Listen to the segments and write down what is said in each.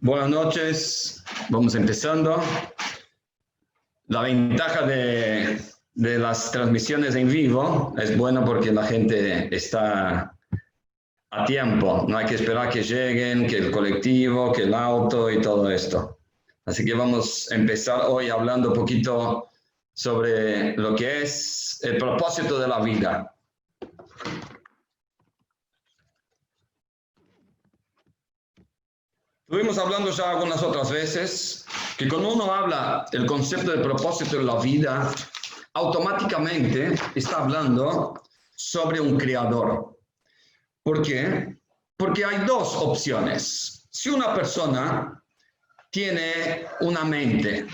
Buenas noches, vamos empezando. La ventaja de las transmisiones en vivo es bueno porque la gente está a tiempo, no hay que esperar que lleguen, que el colectivo, que el auto y todo esto. Así que vamos a empezar hoy hablando un poquito sobre lo que es el propósito de la vida. Estuvimos hablando ya algunas otras veces que cuando uno habla del concepto de propósito de la vida, automáticamente está hablando sobre un creador. ¿Por qué? Porque hay dos opciones. Si una persona tiene una mente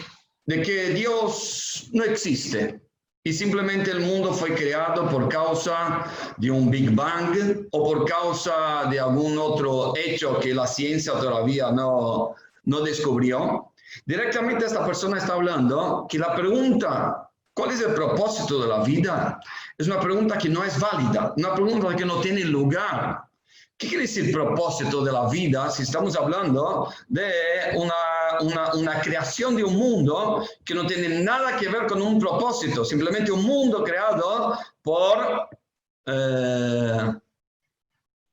de que Dios no existe y simplemente el mundo fue creado por causa de un Big Bang o por causa de algún otro hecho que la ciencia todavía no descubrió, directamente esta persona está hablando que la pregunta, ¿cuál es el propósito de la vida? Es una pregunta que no es válida, una pregunta que no tiene lugar. ¿Qué quiere decir propósito de la vida si estamos hablando de una creación de un mundo que no tiene nada que ver con un propósito? Simplemente un mundo creado por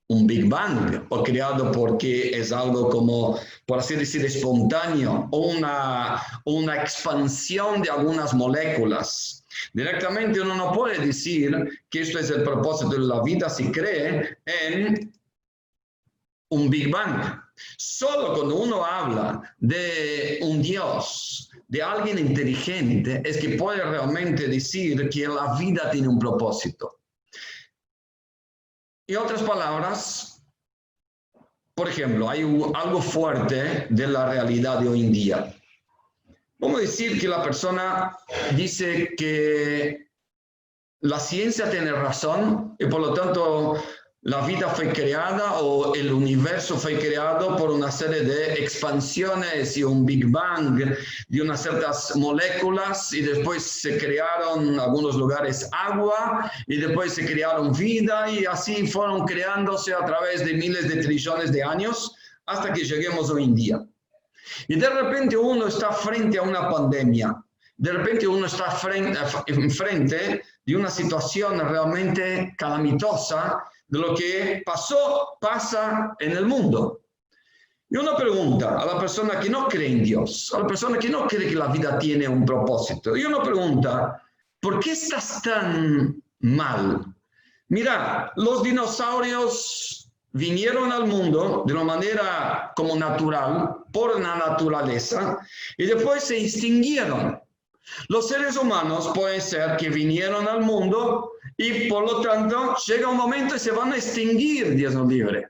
un Big Bang, o creado porque es algo como, por así decir, espontáneo, o una expansión de algunas moléculas. Directamente uno no puede decir que esto es el propósito de la vida si cree en un Big Bang. Solo cuando uno habla de un Dios, de alguien inteligente, es que puede realmente decir que la vida tiene un propósito. En otras palabras, por ejemplo, hay algo fuerte de la realidad de hoy en día. Vamos a decir que la persona dice que la ciencia tiene razón y por lo tanto la vida fue creada o el universo fue creado por una serie de expansiones y un Big Bang de unas ciertas moléculas y después se crearon en algunos lugares agua y después se crearon vida y así fueron creándose a través de miles de trillones de años hasta que lleguemos hoy en día. Y de repente uno está frente a una pandemia, de repente uno está frente de una situación realmente calamitosa de lo que pasa en el mundo. Y uno pregunta a la persona que no cree en Dios, a la persona que no cree que la vida tiene un propósito, y uno pregunta, ¿por qué estás tan mal? Mira, los dinosaurios vinieron al mundo de una manera como natural, por la naturaleza, y después se extinguieron. Los seres humanos puede ser que vinieron al mundo y por lo tanto llega un momento y se van a extinguir, Dios nos libre.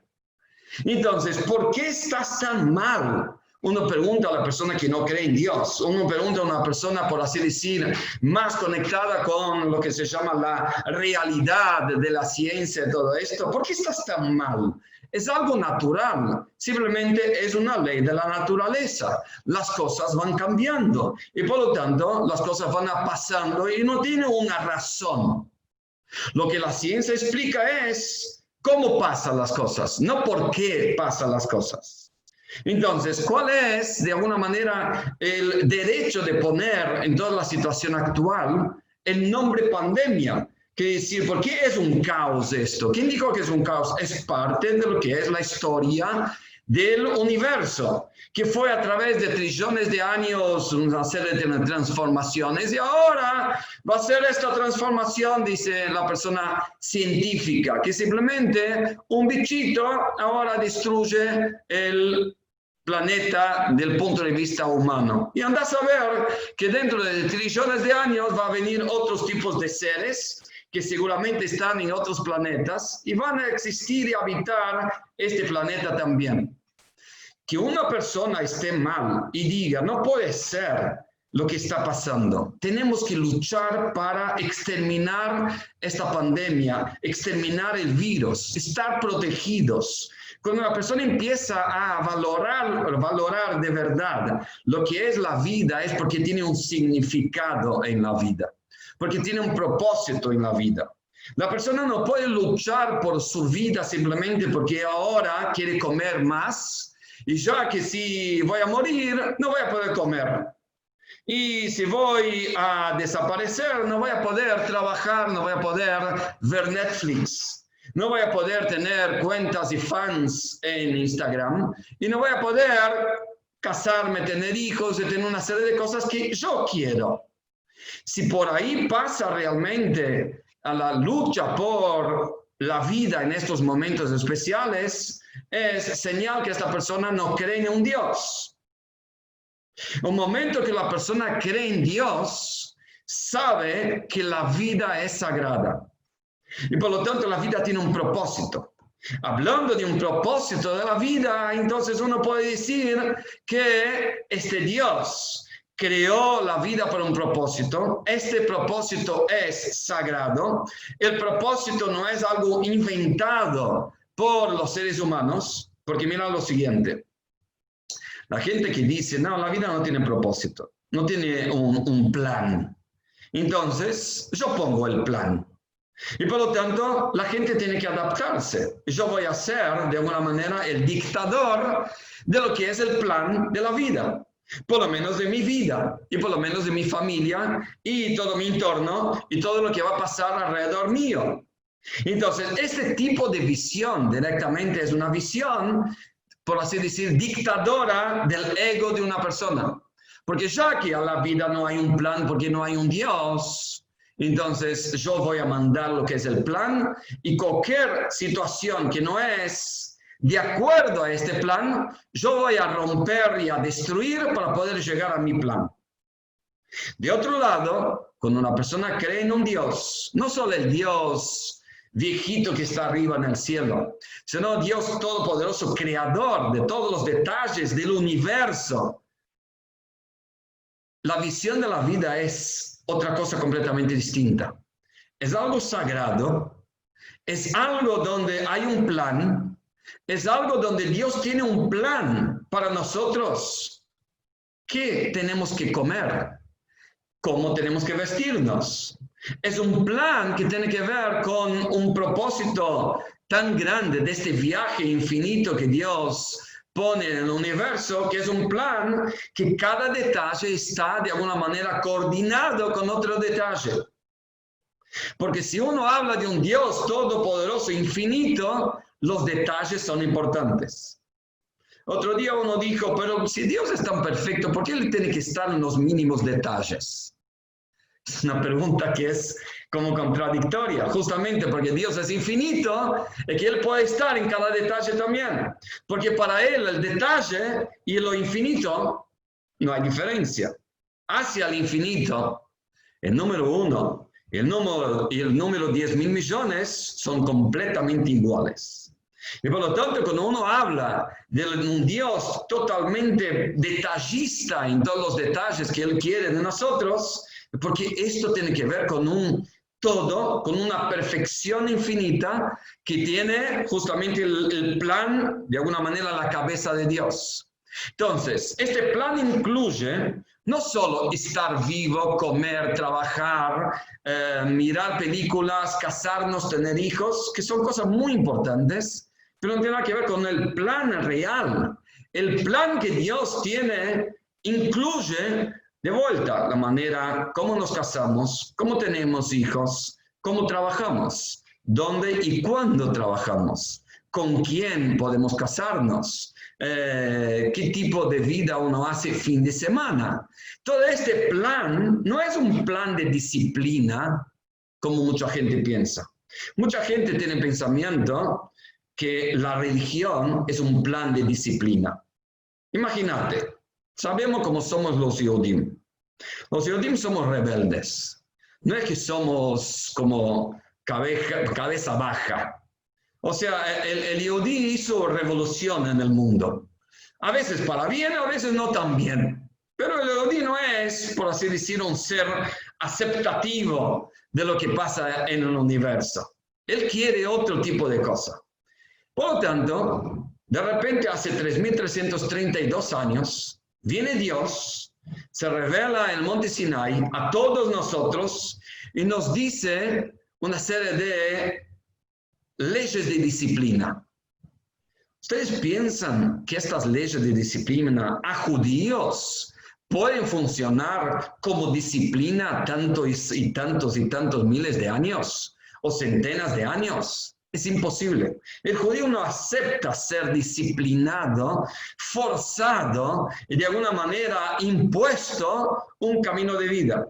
Entonces, ¿por qué estás tan mal? Uno pregunta a la persona que no cree en Dios, uno pregunta a una persona, por así decir, más conectada con lo que se llama la realidad de la ciencia y todo esto, ¿por qué estás tan mal? Es algo natural, simplemente es una ley de la naturaleza. Las cosas van cambiando y por lo tanto las cosas van pasando y no tiene una razón. Lo que la ciencia explica es cómo pasan las cosas, no por qué pasan las cosas. Entonces, ¿cuál es, de alguna manera, el derecho de poner en toda la situación actual el nombre pandemia? Quiere decir, ¿por qué es un caos esto? ¿Quién dijo que es un caos? Es parte de lo que es la historia del universo, que fue a través de trillones de años una serie de transformaciones y ahora va a ser esta transformación, dice la persona científica, que simplemente un bichito ahora destruye el planeta del punto de vista humano. Y anda a saber que dentro de trillones de años va a venir otros tipos de seres que seguramente están en otros planetas y van a existir y habitar este planeta también. Que una persona esté mal y diga, no puede ser lo que está pasando. Tenemos que luchar para exterminar esta pandemia, exterminar el virus, estar protegidos. Cuando la persona empieza a valorar de verdad lo que es la vida, es porque tiene un significado en la vida, porque tiene un propósito en la vida. La persona no puede luchar por su vida simplemente porque ahora quiere comer más Y ya que si voy a morir, no voy a poder comer. Y si voy a desaparecer, no voy a poder trabajar, no voy a poder ver Netflix, no voy a poder tener cuentas y fans en Instagram, y no voy a poder casarme, tener hijos y tener una serie de cosas que yo quiero. Si por ahí pasa realmente a la lucha por la vida en estos momentos especiales, es señal que esta persona no cree en un Dios. Un momento que la persona cree en Dios, sabe que la vida es sagrada. Y por lo tanto la vida tiene un propósito. Hablando de un propósito de la vida, entonces uno puede decir que este Dios creó la vida por un propósito. Este propósito es sagrado. El propósito no es algo inventado por los seres humanos, porque mira lo siguiente. La gente que dice, no, la vida no tiene propósito, no tiene un plan. Entonces, yo pongo el plan. Y por lo tanto, la gente tiene que adaptarse. Yo voy a ser, de alguna manera, el dictador de lo que es el plan de la vida. Por lo menos de mi vida, y por lo menos de mi familia, y todo mi entorno, y todo lo que va a pasar alrededor mío. Entonces, este tipo de visión directamente es una visión, por así decir, dictadora del ego de una persona. Porque ya que a la vida no hay un plan, porque no hay un Dios, entonces yo voy a mandar lo que es el plan, y cualquier situación que no es de acuerdo a este plan, yo voy a romper y a destruir para poder llegar a mi plan. De otro lado, cuando una persona cree en un Dios, no solo el Dios viejito que está arriba en el cielo, sino Dios todopoderoso, creador de todos los detalles del universo. La visión de la vida es otra cosa completamente distinta. Es algo sagrado, es algo donde hay un plan, es algo donde Dios tiene un plan para nosotros. ¿Qué tenemos que comer? ¿Cómo tenemos que vestirnos? Es un plan que tiene que ver con un propósito tan grande de este viaje infinito que Dios pone en el universo, que es un plan que cada detalle está de alguna manera coordinado con otro detalle. Porque si uno habla de un Dios todopoderoso, infinito, los detalles son importantes. Otro día uno dijo, pero si Dios es tan perfecto, ¿por qué Él tiene que estar en los mínimos detalles? Es una pregunta que es como contradictoria, justamente porque Dios es infinito y que Él puede estar en cada detalle también. Porque para Él el detalle y lo infinito no hay diferencia. Hacia el infinito, el número 1 y el número 10.000 millones son completamente iguales. Y por lo tanto, cuando uno habla de un Dios totalmente detallista en todos los detalles que Él quiere de nosotros, porque esto tiene que ver con un todo, con una perfección infinita que tiene justamente el plan, de alguna manera, la cabeza de Dios. Entonces, este plan incluye no solo estar vivo, comer, trabajar, mirar películas, casarnos, tener hijos, que son cosas muy importantes, pero no tiene nada que ver con el plan real. El plan que Dios tiene incluye, de vuelta, la manera como nos casamos, cómo tenemos hijos, cómo trabajamos, dónde y cuándo trabajamos, con quién podemos casarnos, qué tipo de vida uno hace fin de semana. Todo este plan no es un plan de disciplina, como mucha gente piensa. Mucha gente tiene pensamiento que la religión es un plan de disciplina. Imagínate, sabemos cómo somos los Yehudim. Los Yehudim somos rebeldes. No es que somos como cabeza baja. O sea, el Yehudí hizo revolución en el mundo. A veces para bien, a veces no tan bien. Pero el Yehudí no es, por así decir, un ser aceptativo de lo que pasa en el universo. Él quiere otro tipo de cosa. Por lo tanto, de repente hace 3.332 años, viene Dios, se revela en el monte Sinai a todos nosotros y nos dice una serie de leyes de disciplina. ¿Ustedes piensan que estas leyes de disciplina a judíos pueden funcionar como disciplina tantos y tantos miles de años o centenas de años? Es imposible. El judío no acepta ser disciplinado, forzado y de alguna manera impuesto un camino de vida.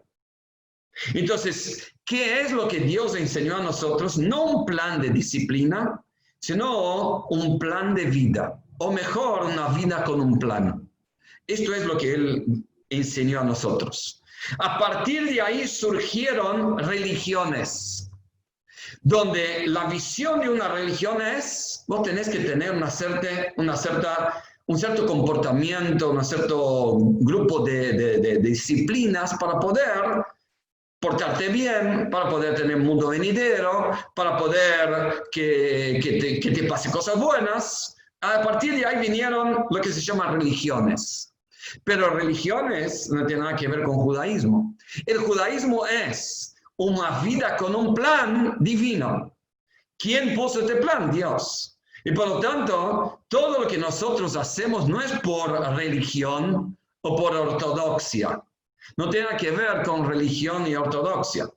Entonces, ¿qué es lo que Dios enseñó a nosotros? No un plan de disciplina, sino un plan de vida, o mejor, una vida con un plan. Esto es lo que Él enseñó a nosotros. A partir de ahí surgieron religiones, donde la visión de una religión es, vos tenés que tener un cierto comportamiento, un cierto grupo de disciplinas para poder portarte bien, para poder tener un mundo venidero, para poder que te pase cosas buenas. A partir de ahí vinieron lo que se llama religiones. Pero religiones no tienen nada que ver con judaísmo. El judaísmo es una vida con un plan divino. ¿Quién puso este plan? Dios. Y por lo tanto, todo lo que nosotros hacemos no es por religión o por ortodoxia. No tiene nada que ver con religión y ortodoxia.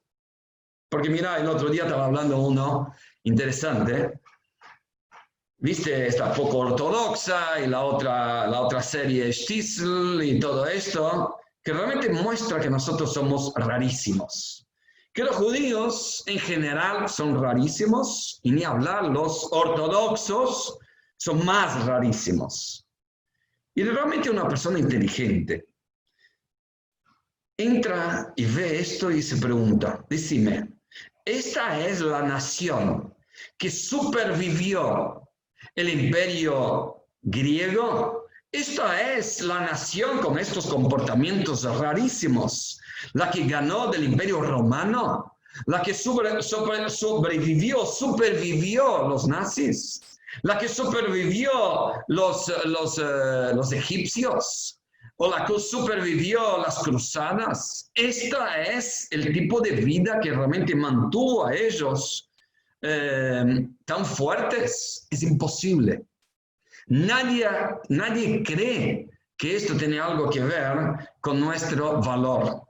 Porque mira, el otro día estaba hablando uno interesante. ¿Viste? Esta poco ortodoxa y la otra serie Shtisel y todo esto, que realmente muestra que nosotros somos rarísimos. Que los judíos en general son rarísimos, y ni hablar, los ortodoxos son más rarísimos. Y realmente una persona inteligente entra y ve esto y se pregunta, decime, ¿esta es la nación que supervivió el imperio griego? ¿Esta es la nación con estos comportamientos rarísimos? ¿La que ganó del imperio romano? ¿La que supervivió los nazis? ¿La que supervivió los egipcios? ¿O la que supervivió las cruzadas? Esta es el tipo de vida que realmente mantuvo a ellos tan fuertes. Es imposible. Nadie cree que esto tiene algo que ver con nuestro valor.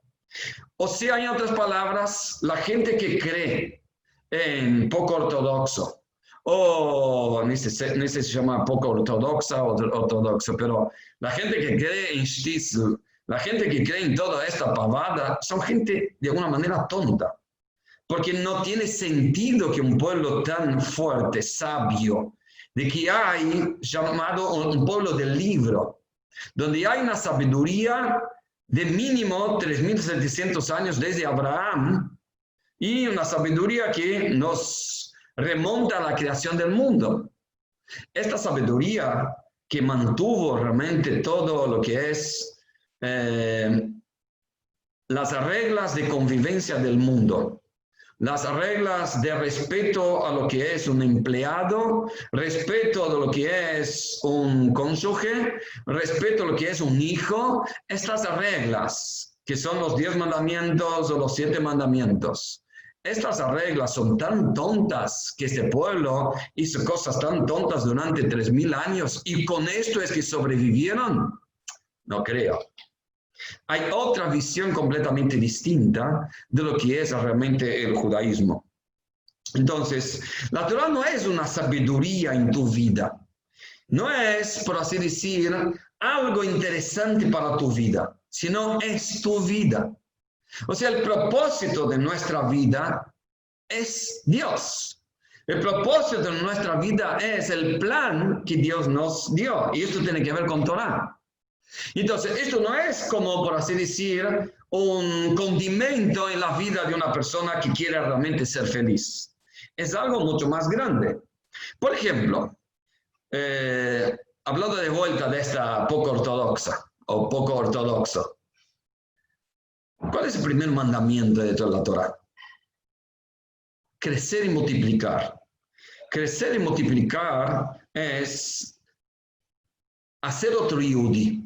O sea, en otras palabras, la gente que cree en poco ortodoxo, o no sé si se llama poco ortodoxa o ortodoxo, pero la gente que cree en Shtisel, la gente que cree en toda esta pavada, son gente de alguna manera tonta. Porque no tiene sentido que un pueblo tan fuerte, sabio, de que hay llamado un pueblo del libro, donde hay una sabiduría de mínimo 3.700 años desde Abraham, y una sabiduría que nos remonta a la creación del mundo. Esta sabiduría que mantuvo realmente todo lo que es las reglas de convivencia del mundo, las reglas de respeto a lo que es un empleado, respeto a lo que es un cónyuge, respeto a lo que es un hijo, estas reglas que son los 10 mandamientos o los 7 mandamientos. Estas reglas son tan tontas que este pueblo hizo cosas tan tontas durante 3.000 años y con esto es que sobrevivieron. No creo. Hay otra visión completamente distinta de lo que es realmente el judaísmo. Entonces, la Torah no es una sabiduría en tu vida. No es, por así decir, algo interesante para tu vida, sino es tu vida. O sea, el propósito de nuestra vida es Dios. El propósito de nuestra vida es el plan que Dios nos dio. Y esto tiene que ver con Torah. Entonces, esto no es como, por así decir, un condimento en la vida de una persona que quiere realmente ser feliz. Es algo mucho más grande. Por ejemplo, hablando de vuelta de esta poco ortodoxa o poco ortodoxo, ¿cuál es el primer mandamiento de toda la Torah? Crecer y multiplicar. Crecer y multiplicar es hacer otro yudí,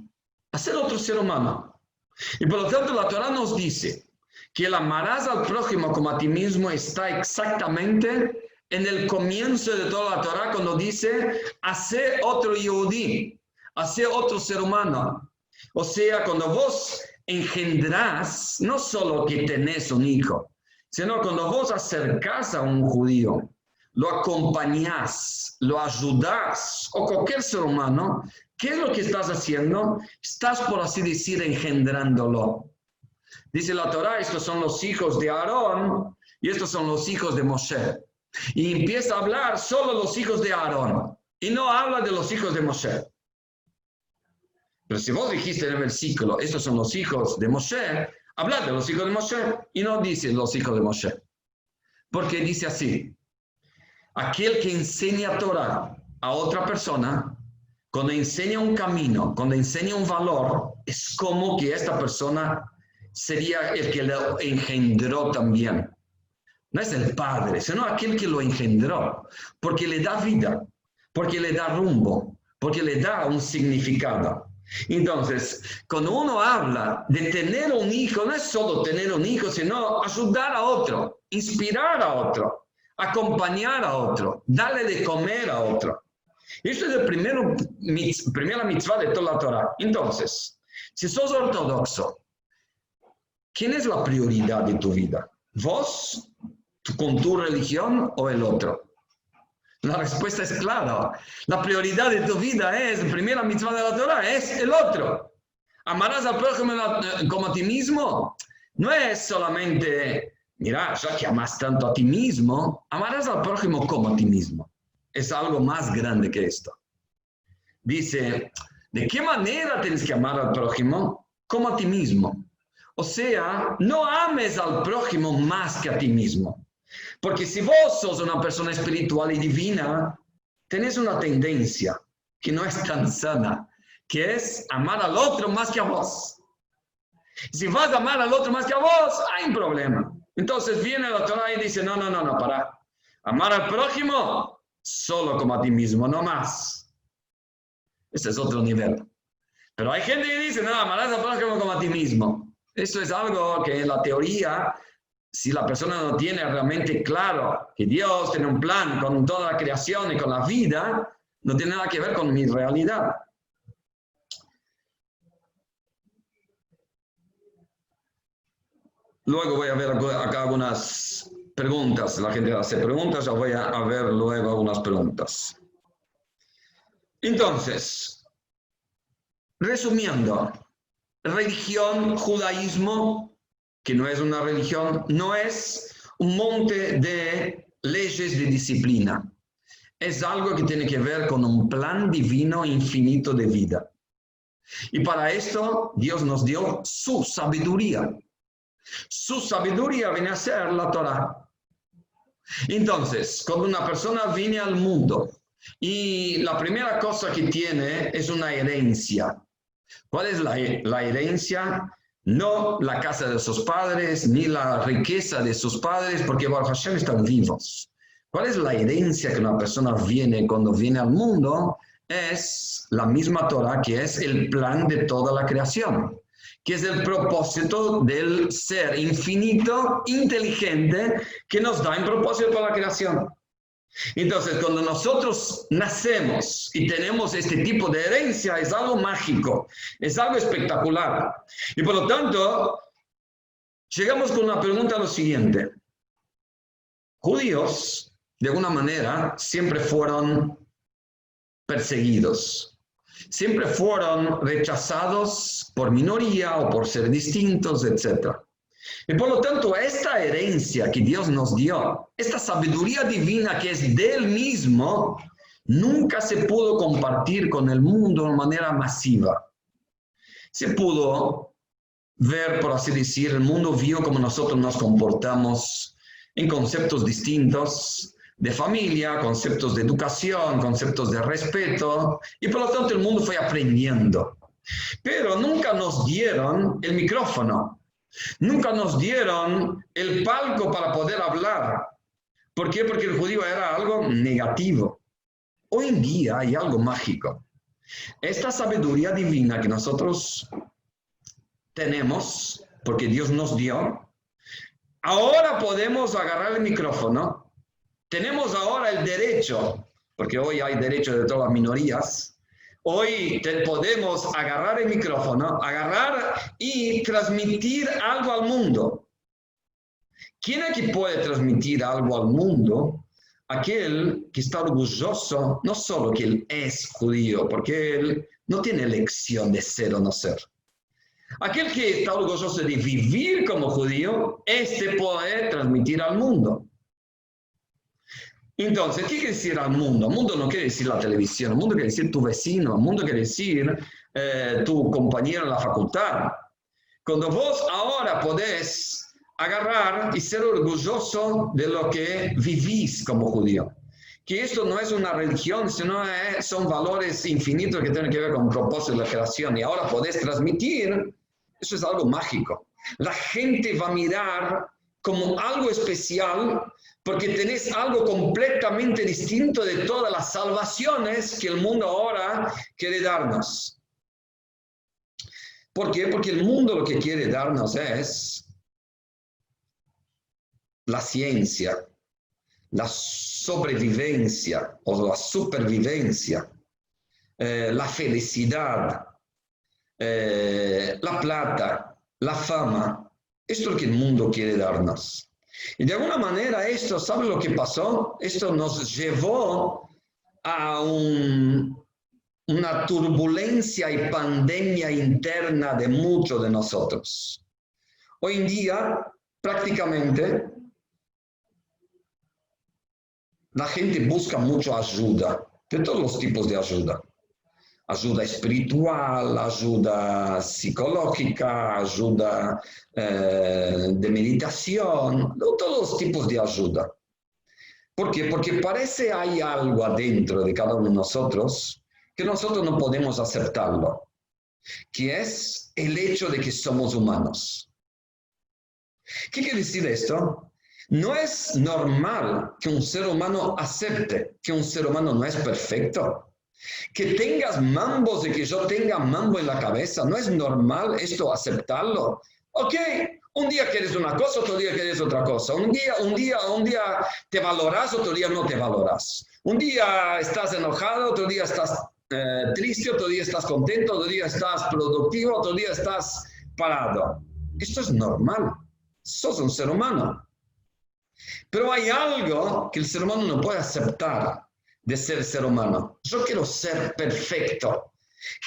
hacer otro ser humano. Y por lo tanto la Torah nos dice que el amarás al prójimo como a ti mismo está exactamente en el comienzo de toda la Torá cuando dice, hace otro Yehudí, hace otro ser humano. O sea, cuando vos engendrás, no solo que tenés un hijo, sino cuando vos acercás a un judío, lo acompañás, lo ayudás, o cualquier ser humano, ¿qué es lo que estás haciendo? Estás, por así decir, engendrándolo. Dice la Torá, estos son los hijos de Aarón y estos son los hijos de Moshe. Y empieza a hablar solo los hijos de Aarón y no habla de los hijos de Moshe. Pero si vos dijiste en el versículo, estos son los hijos de Moshe, habla de los hijos de Moshe y no dice los hijos de Moshe. Porque dice así, aquel que enseña Torá a otra persona, cuando enseña un camino, cuando enseña un valor, es como que esta persona sería el que lo engendró también. No es el padre, sino aquel que lo engendró, porque le da vida, porque le da rumbo, porque le da un significado. Entonces, cuando uno habla de tener un hijo, no es solo tener un hijo, sino ayudar a otro, inspirar a otro, acompañar a otro, darle de comer a otro. Esto es la primera mitzvah de toda la Torah. Entonces, si sos ortodoxo, ¿quién es la prioridad de tu vida? ¿Vos, con tu religión o el otro? La respuesta es clara. La prioridad de tu vida es, la primera mitzvah de la Torah, es el otro. Amarás al prójimo como a ti mismo. No es solamente, mira, ya que amas tanto a ti mismo, amarás al prójimo como a ti mismo. Es algo más grande que esto. Dice, ¿de qué manera tienes que amar al prójimo? Como a ti mismo. O sea, no ames al prójimo más que a ti mismo. Porque si vos sos una persona espiritual y divina, tenés una tendencia que no es tan sana, que es amar al otro más que a vos. Si vas a amar al otro más que a vos, hay un problema. Entonces viene la Torah y dice, no, para. Amar al prójimo solo como a ti mismo, no más. Ese es otro nivel. Pero hay gente que dice, no, amarás al prójimo como a ti mismo. Eso es algo que en la teoría, si la persona no tiene realmente claro que Dios tiene un plan con toda la creación y con la vida, no tiene nada que ver con mi realidad. Luego voy a ver acá algunas preguntas. La gente hace preguntas, ya voy a ver luego algunas preguntas. Entonces, resumiendo, religión, judaísmo, que no es una religión, no es un monte de leyes de disciplina. Es algo que tiene que ver con un plan divino infinito de vida. Y para esto Dios nos dio su sabiduría. Su sabiduría viene a ser la Torá. Entonces, cuando una persona viene al mundo y la primera cosa que tiene es una herencia. ¿Cuál es la herencia? No la casa de sus padres, ni la riqueza de sus padres, porque Baruch Hashem están vivos. ¿Cuál es la herencia que una persona viene cuando viene al mundo? Es la misma Torah, que es el plan de toda la creación, que es el propósito del ser infinito, inteligente, que nos da un propósito para la creación. Entonces, cuando nosotros nacemos y tenemos este tipo de herencia, es algo mágico, es algo espectacular. Y por lo tanto, llegamos con una pregunta a lo siguiente. Judíos, de alguna manera, siempre fueron perseguidos. Siempre fueron rechazados por minoría o por ser distintos, etc. Y por lo tanto, esta herencia que Dios nos dio, esta sabiduría divina que es de Él mismo, nunca se pudo compartir con el mundo de manera masiva. Se pudo ver, por así decir, el mundo vio cómo nosotros nos comportamos en conceptos distintos de familia, conceptos de educación, conceptos de respeto, y por lo tanto el mundo fue aprendiendo. Pero nunca nos dieron el micrófono. Nunca nos dieron el palco para poder hablar. ¿Por qué? Porque el judío era algo negativo. Hoy en día hay algo mágico. Esta sabiduría divina que nosotros tenemos, porque Dios nos dio, ahora podemos agarrar el micrófono tenemos ahora el derecho, porque hoy hay derecho de todas las minorías, hoy podemos agarrar el micrófono, agarrar y transmitir algo al mundo. ¿Quién aquí puede transmitir algo al mundo? Aquel que está orgulloso, no solo que él es judío, porque él no tiene elección de ser o no ser. Aquel que está orgulloso de vivir como judío, este puede transmitir al mundo. Entonces, ¿qué quiere decir al mundo? El mundo no quiere decir la televisión, el mundo quiere decir tu vecino, el mundo quiere decir tu compañero en la facultad. Cuando vos ahora podés agarrar y ser orgulloso de lo que vivís como judío. Que esto no es una religión, sino son valores infinitos que tienen que ver con el propósito de la creación. Y ahora podés transmitir, eso es algo mágico. La gente va a mirar como algo especial porque tenés algo completamente distinto de todas las salvaciones que el mundo ahora quiere darnos. ¿Por qué? Porque el mundo lo que quiere darnos es la ciencia, la sobrevivencia o la supervivencia, la felicidad, la plata, la fama. Esto es lo que el mundo quiere darnos. Y de alguna manera esto, ¿sabe lo que pasó? Esto nos llevó a una turbulencia y pandemia interna de muchos de nosotros. Hoy en día, prácticamente, la gente busca mucho ayuda, de todos los tipos de ayuda. Ayuda espiritual, ayuda psicológica, ayuda de meditación, todos los tipos de ayuda. ¿Por qué? Porque parece hay algo adentro de cada uno de nosotros que nosotros no podemos aceptarlo, que es el hecho de que somos humanos. ¿Qué quiere decir esto? No es normal que un ser humano acepte que un ser humano no es perfecto. Que tengas mambos de que yo tenga mambo en la cabeza, ¿no es normal esto aceptarlo? Ok, un día quieres una cosa, otro día quieres otra cosa. Un día te valoras, otro día no te valoras. Un día estás enojado, otro día estás triste, otro día estás contento, otro día estás productivo, otro día estás parado. Esto es normal. Sos un ser humano. Pero hay algo que el ser humano no puede aceptar de ser humano. Yo quiero ser perfecto.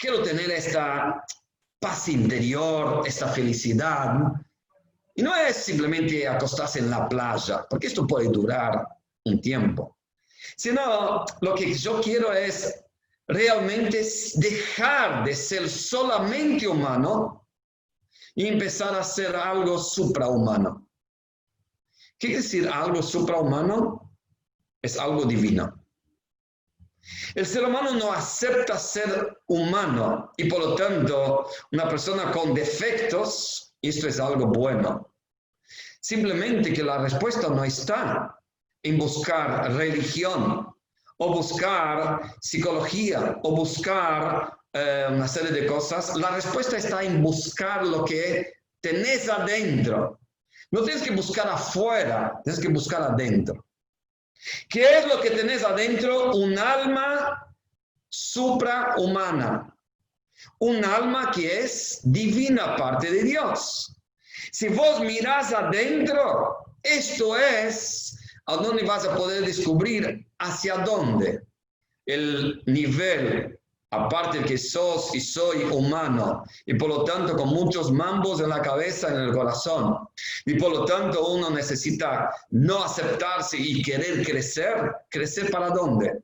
Quiero tener esta paz interior, esta felicidad. Y no es simplemente acostarse en la playa, porque esto puede durar un tiempo. Sino lo que yo quiero es realmente dejar de ser solamente humano y empezar a ser algo suprahumano. ¿Qué quiere decir algo suprahumano? Es algo divino. El ser humano no acepta ser humano y por lo tanto una persona con defectos, esto es algo bueno. Simplemente que la respuesta no está en buscar religión o buscar psicología o buscar una serie de cosas. La respuesta está en buscar lo que tenés adentro. No tienes que buscar afuera, tienes que buscar adentro. ¿Qué es lo que tenés adentro? Un alma suprahumana. Un alma que es divina parte de Dios. Si vos mirás adentro, esto es a dónde vas a poder descubrir hacia dónde el nivel, aparte de que sos y soy humano, y por lo tanto con muchos mambos en la cabeza y en el corazón, y por lo tanto uno necesita no aceptarse y querer crecer. ¿Crecer para dónde?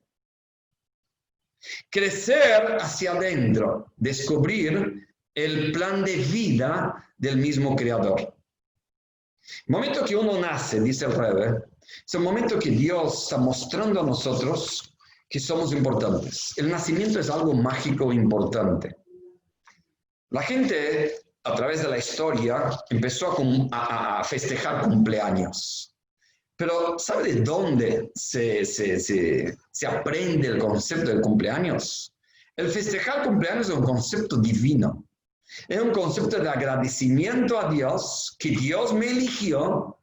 Crecer hacia adentro, descubrir el plan de vida del mismo Creador. El momento que uno nace, dice el Rebbe, es el momento que Dios está mostrando a nosotros que somos importantes. El nacimiento es algo mágico e importante. La gente, a través de la historia, empezó a festejar cumpleaños. Pero ¿sabe de dónde se aprende el concepto del cumpleaños? El festejar cumpleaños es un concepto divino. Es un concepto de agradecimiento a Dios, que Dios me eligió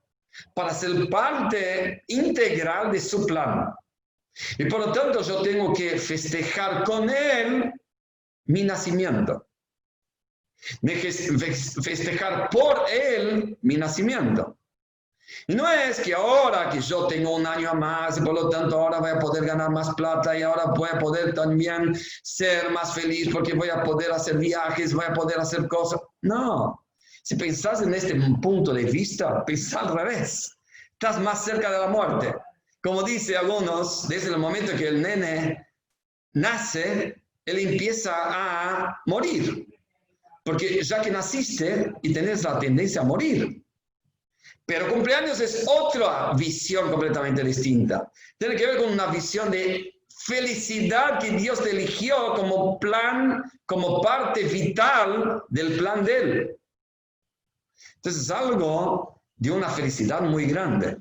para ser parte integral de su plan. Y por lo tanto yo tengo que festejar con él mi nacimiento. Festejar por él mi nacimiento. Y no es que ahora que yo tengo un año más y por lo tanto ahora voy a poder ganar más plata y ahora voy a poder también ser más feliz porque voy a poder hacer viajes, voy a poder hacer cosas. No, si pensás en este punto de vista, pensás al revés. Estás más cerca de la muerte. Como dice algunos, desde el momento que el nene nace, él empieza a morir. Porque ya que naciste y tenés la tendencia a morir. Pero cumpleaños es otra visión completamente distinta. Tiene que ver con una visión de felicidad que Dios te eligió como plan, como parte vital del plan de Él. Entonces es algo de una felicidad muy grande.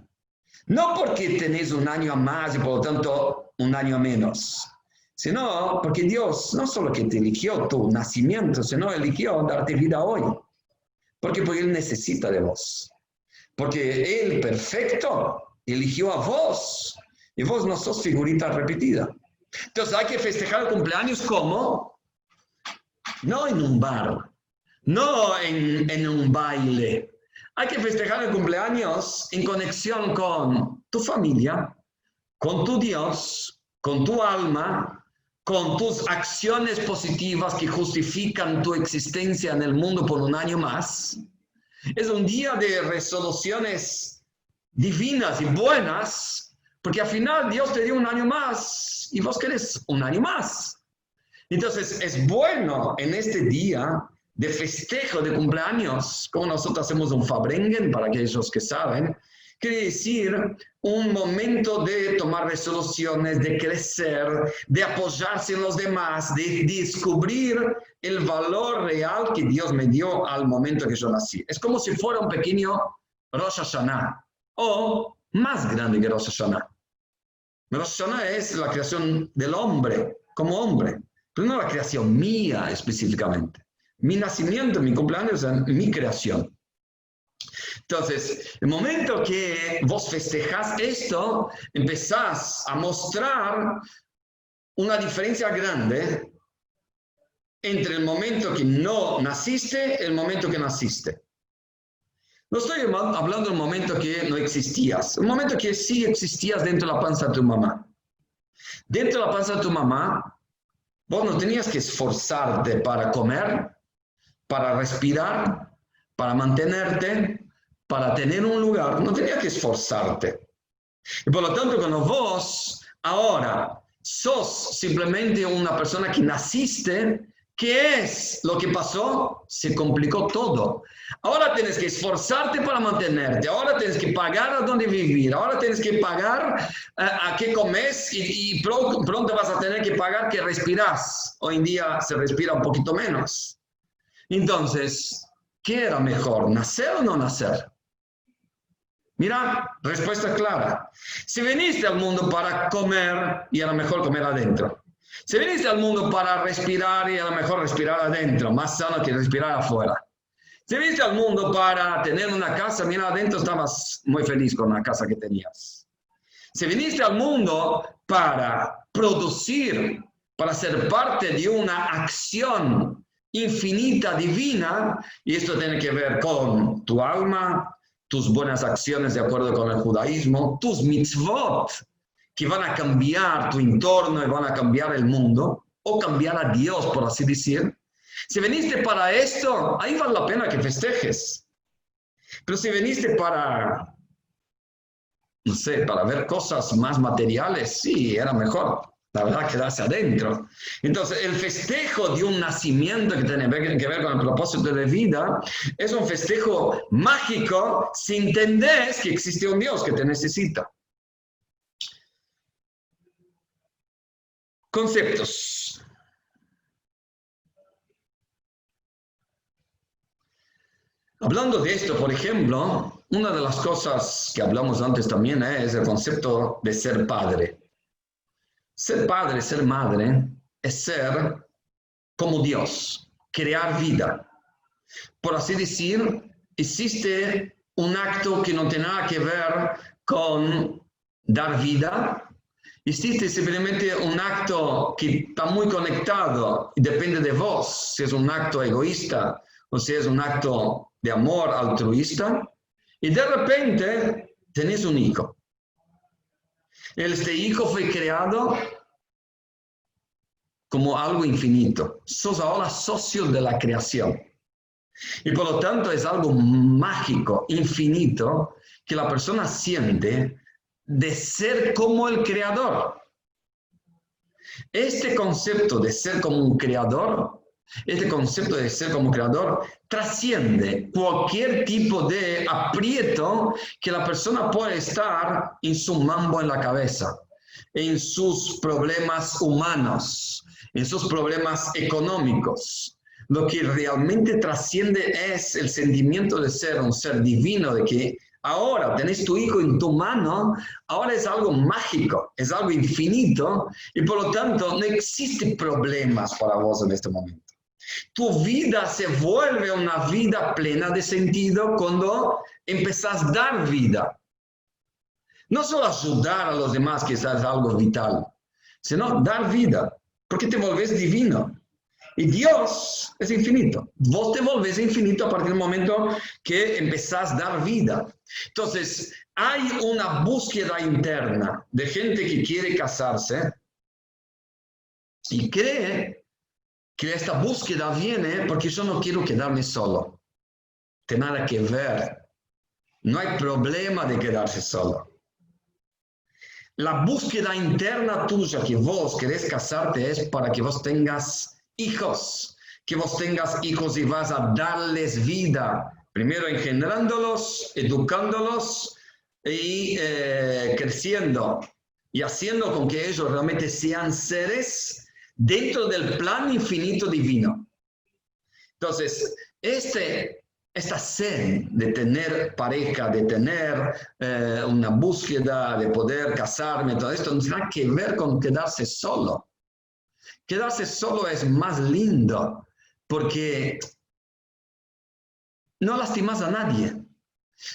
No porque tenés un año más y por lo tanto un año menos, sino porque Dios no solo que te eligió tu nacimiento, sino eligió darte vida hoy. Porque Él necesita de vos. Porque Él, perfecto, eligió a vos. Y vos no sos figurita repetida. Entonces hay que festejar el cumpleaños como, no en un bar, no en un baile. Hay que festejar el cumpleaños en conexión con tu familia, con tu Dios, con tu alma, con tus acciones positivas que justifican tu existencia en el mundo por un año más. Es un día de resoluciones divinas y buenas, porque al final Dios te dio un año más y vos querés un año más. Entonces es bueno en este día de festejo de cumpleaños, como nosotros hacemos un Fabrengen, para aquellos que saben, quiere decir un momento de tomar resoluciones, de crecer, de apoyarse en los demás, de descubrir el valor real que Dios me dio al momento que yo nací. Es como si fuera un pequeño Rosh Hashanah, o más grande que Rosh Hashanah. Rosh Hashanah es la creación del hombre, como hombre, pero no la creación mía específicamente. Mi nacimiento, mi cumpleaños es mi creación. Entonces, el momento que vos festejás esto, empezás a mostrar una diferencia grande entre el momento que no naciste y el momento que naciste. No estoy hablando del momento que no existías, el momento que sí existías dentro de la panza de tu mamá. Dentro de la panza de tu mamá, vos no tenías que esforzarte para comer, para respirar, para mantenerte, para tener un lugar, no tenías que esforzarte. Y por lo tanto, cuando vos ahora sos simplemente una persona que naciste, ¿qué es lo que pasó? Se complicó todo. Ahora tienes que esforzarte para mantenerte, ahora tienes que pagar a dónde vivir, ahora tienes que pagar a qué comes y pronto vas a tener que pagar que respiras. Hoy en día se respira un poquito menos. Entonces, ¿qué era mejor, nacer o no nacer? Mira, respuesta clara. Si viniste al mundo para comer, y era mejor comer adentro. Si viniste al mundo para respirar, y era mejor respirar adentro, más sano que respirar afuera. Si viniste al mundo para tener una casa, mira, adentro estabas muy feliz con la casa que tenías. Si viniste al mundo para producir, para ser parte de una acción infinita, divina, y esto tiene que ver con tu alma, tus buenas acciones de acuerdo con el judaísmo, tus mitzvot, que van a cambiar tu entorno y van a cambiar el mundo, o cambiar a Dios, por así decir. Si viniste para esto, ahí vale la pena que festejes. Pero si viniste para, no sé, para ver cosas más materiales, sí, era mejor. La verdad, quedarse adentro. Entonces, el festejo de un nacimiento que tiene que ver con el propósito de vida es un festejo mágico si entendés que existe un Dios que te necesita. Conceptos. Hablando de esto, por ejemplo, una de las cosas que hablamos antes también es el concepto de ser padre. Ser padre, ser madre, es ser como Dios, crear vida. Por así decir, existe un acto que no tiene nada que ver con dar vida. Existe simplemente un acto que está muy conectado y depende de vos, si es un acto egoísta o si es un acto de amor altruista. Y de repente tenés un hijo. Este hijo fue creado como algo infinito. Sos ahora socio de la creación. Y por lo tanto es algo mágico, infinito, que la persona siente de ser como el creador. Este concepto de ser como un creador, este concepto de ser como creador, trasciende cualquier tipo de aprieto que la persona puede estar en su mambo en la cabeza, en sus problemas humanos, en sus problemas económicos. Lo que realmente trasciende es el sentimiento de ser un ser divino, de que ahora tenés tu hijo en tu mano, ahora es algo mágico, es algo infinito, y por lo tanto no existen problemas para vos en este momento. Tu vida se vuelve una vida plena de sentido cuando empezás a dar vida. No solo ayudar a los demás, que es algo vital, sino dar vida, porque te volvés divino. Y Dios es infinito. Vos te volvés infinito a partir del momento que empezás a dar vida. Entonces, hay una búsqueda interna de gente que quiere casarse y cree que esta búsqueda viene porque yo no quiero quedarme solo. Tiene nada que ver. No hay problema de quedarse solo. La búsqueda interna tuya que vos querés casarte es para que vos tengas hijos, que vos tengas hijos y vas a darles vida, primero engendrándolos, educándolos y creciendo y haciendo con que ellos realmente sean seres dentro del plan infinito divino. Entonces, esta sed de tener pareja, de tener una búsqueda, de poder casarme, todo esto no tiene nada que ver con quedarse solo. Quedarse solo es más lindo porque no lastimas a nadie,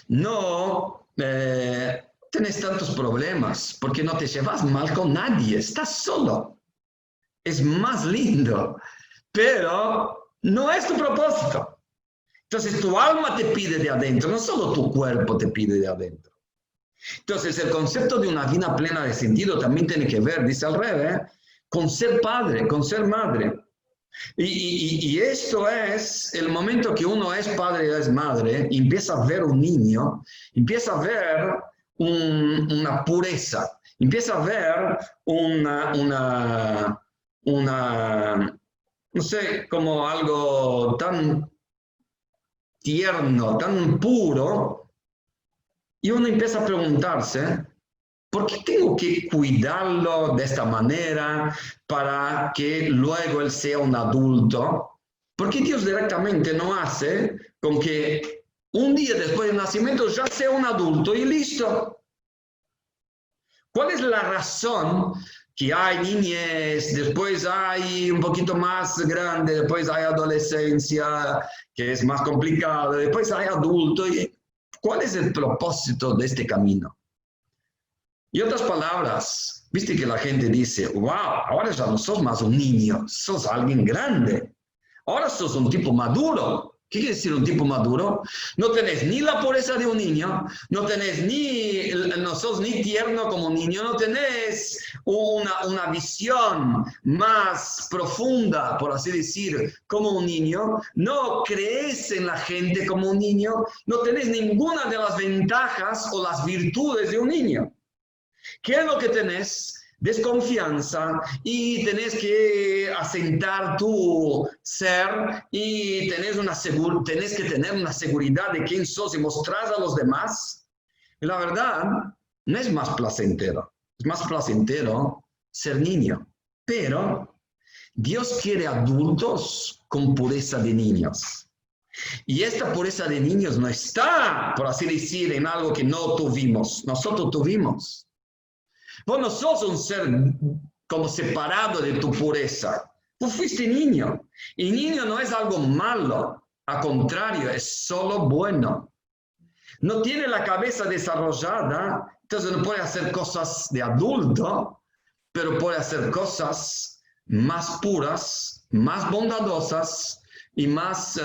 no tenés tantos problemas porque no te llevas mal con nadie, estás solo. Es más lindo, pero no es tu propósito. Entonces tu alma te pide de adentro, no solo tu cuerpo te pide de adentro. Entonces el concepto de una vida plena de sentido también tiene que ver, dice el Rebbe, con ser padre, con ser madre. Y esto es el momento que uno es padre y es madre, y empieza a ver un niño, empieza a ver una pureza, empieza a ver no sé, como algo tan tierno, tan puro, y uno empieza a preguntarse, ¿por qué tengo que cuidarlo de esta manera para que luego él sea un adulto? ¿Por qué Dios directamente no hace con que un día después del nacimiento ya sea un adulto y listo? ¿Cuál es la razón que hay niñez, después hay un poquito más grande, después hay adolescencia, que es más complicado, después hay adulto? ¿Cuál es el propósito de este camino? Y otras palabras, viste que la gente dice, wow, ahora ya no sos más un niño, sos alguien grande. Ahora sos un tipo maduro. ¿Qué quiere decir un tipo maduro? No tenés ni la pureza de un niño, no sos ni tierno como un niño, no tenés una visión más profunda, por así decir, como un niño, no crees en la gente como un niño, no tenés ninguna de las ventajas o las virtudes de un niño. ¿Qué es lo que tenés? Desconfianza y tenés que asentar tu ser y tenés que tener una seguridad de quién sos y mostrás a los demás. Y la verdad, no es más placentero. Es más placentero ser niño. Pero Dios quiere adultos con pureza de niños. Y esta pureza de niños no está, por así decir, en algo que no tuvimos. Nosotros tuvimos. Vos no sos un ser como separado de tu pureza. Vos fuiste niño. Y niño no es algo malo. Al contrario, es solo bueno. No tiene la cabeza desarrollada, entonces no puede hacer cosas de adulto, pero puede hacer cosas más puras, más bondadosas y más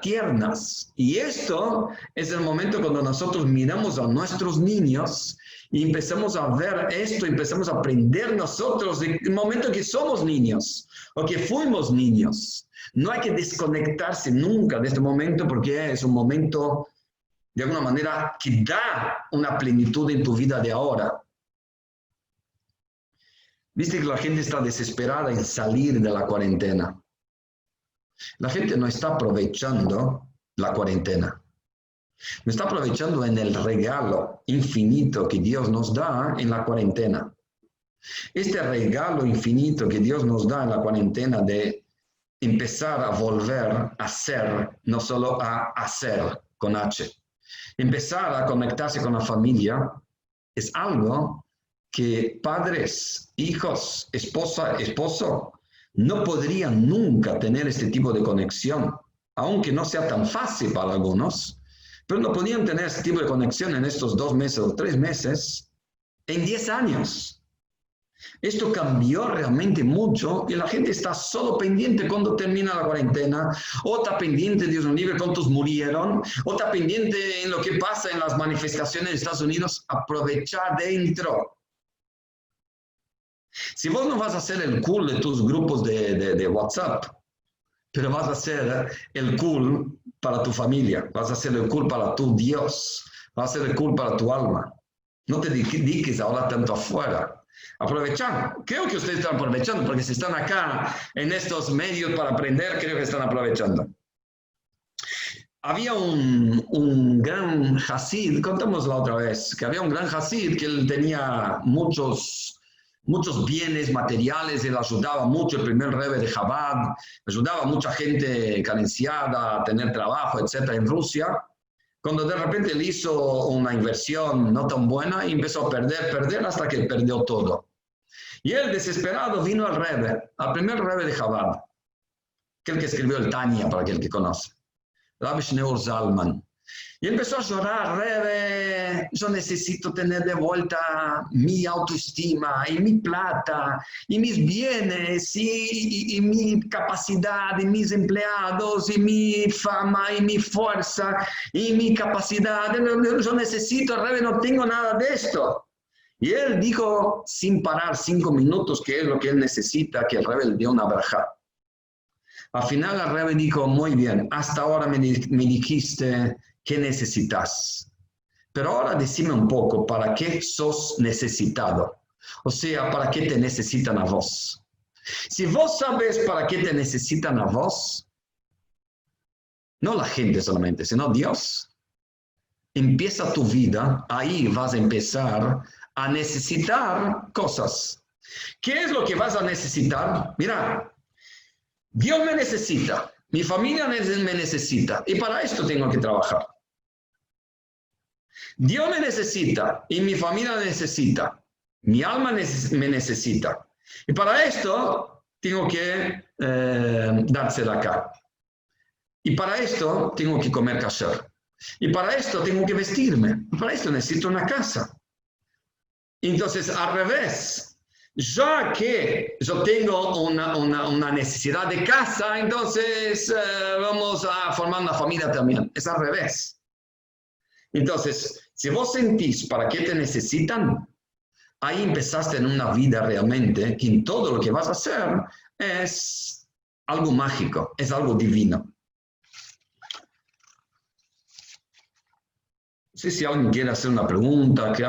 tiernas. Y esto es el momento cuando nosotros miramos a nuestros niños y empezamos a ver esto, empezamos a aprender nosotros del momento que somos niños o que fuimos niños. No hay que desconectarse nunca de este momento porque es un momento de alguna manera que da una plenitud en tu vida de ahora. Viste que la gente está desesperada en salir de la cuarentena. La gente no está aprovechando la cuarentena. No está aprovechando en el regalo infinito que Dios nos da en la cuarentena. Este regalo infinito que Dios nos da en la cuarentena de empezar a volver a ser, no solo a hacer con H. Empezar a conectarse con la familia es algo que padres, hijos, esposa, esposo no podrían nunca tener este tipo de conexión, aunque no sea tan fácil para algunos, pero no podían tener este tipo de conexión en estos 2 meses o 3 meses en 10 años. Esto cambió realmente mucho y la gente está solo pendiente cuando termina la cuarentena, o está pendiente, Dios nos libre, cuántos murieron, o está pendiente en lo que pasa en las manifestaciones de Estados Unidos. Aprovechar dentro. Si vos no vas a hacer el cool de tus grupos de WhatsApp, pero vas a hacer el cool para tu familia, vas a hacer el cool para tu Dios, vas a hacer el cool para tu alma. No te dediques ahora tanto afuera. Aprovechar. Creo que ustedes están aprovechando porque si están acá en estos medios para aprender, creo que están aprovechando. Había un gran Hasid, contamos la otra vez, que había un gran Hasid que él tenía muchos bienes materiales, él ayudaba mucho, el primer Rebbe de Chabad, ayudaba a mucha gente carenciada a tener trabajo, etcétera, en Rusia. Cuando de repente él hizo una inversión no tan buena y empezó a perder hasta que perdió todo. Y él, desesperado, vino al Rebbe, al primer Rebbe de Chabad, que es el que escribió el Tanya, para aquel que conoce, Rabbi Shneur Zalman. Y empezó a llorar: Rebbe, yo necesito tener de vuelta mi autoestima y mi plata y mis bienes y mi capacidad y mis empleados y mi fama y mi fuerza y mi capacidad. Yo necesito, Rebbe, no tengo nada de esto. Y él dijo sin parar 5 minutos que es lo que él necesita, que el Rebbe le dio una braja. Al final el Rebbe dijo: muy bien, hasta ahora me dijiste qué necesitas. Pero ahora decime un poco, ¿para qué sos necesitado? O sea, ¿para qué te necesitan a vos? Si vos sabes para qué te necesitan a vos, no la gente solamente, sino Dios, empieza tu vida, ahí vas a empezar a necesitar cosas. ¿Qué es lo que vas a necesitar? Mira, Dios me necesita, mi familia me necesita, y para esto tengo que trabajar. Dios me necesita y mi familia me necesita, mi alma me necesita. Y para esto tengo que dársela acá. Y para esto tengo que comer kasher. Y para esto tengo que vestirme. Y para esto necesito una casa. Entonces, al revés, ya que yo tengo una necesidad de casa, entonces vamos a formar una familia también. Es al revés. Entonces, si vos sentís para qué te necesitan, ahí empezaste en una vida realmente que en todo lo que vas a hacer es algo mágico, es algo divino. No sé si alguien quiere hacer una pregunta, que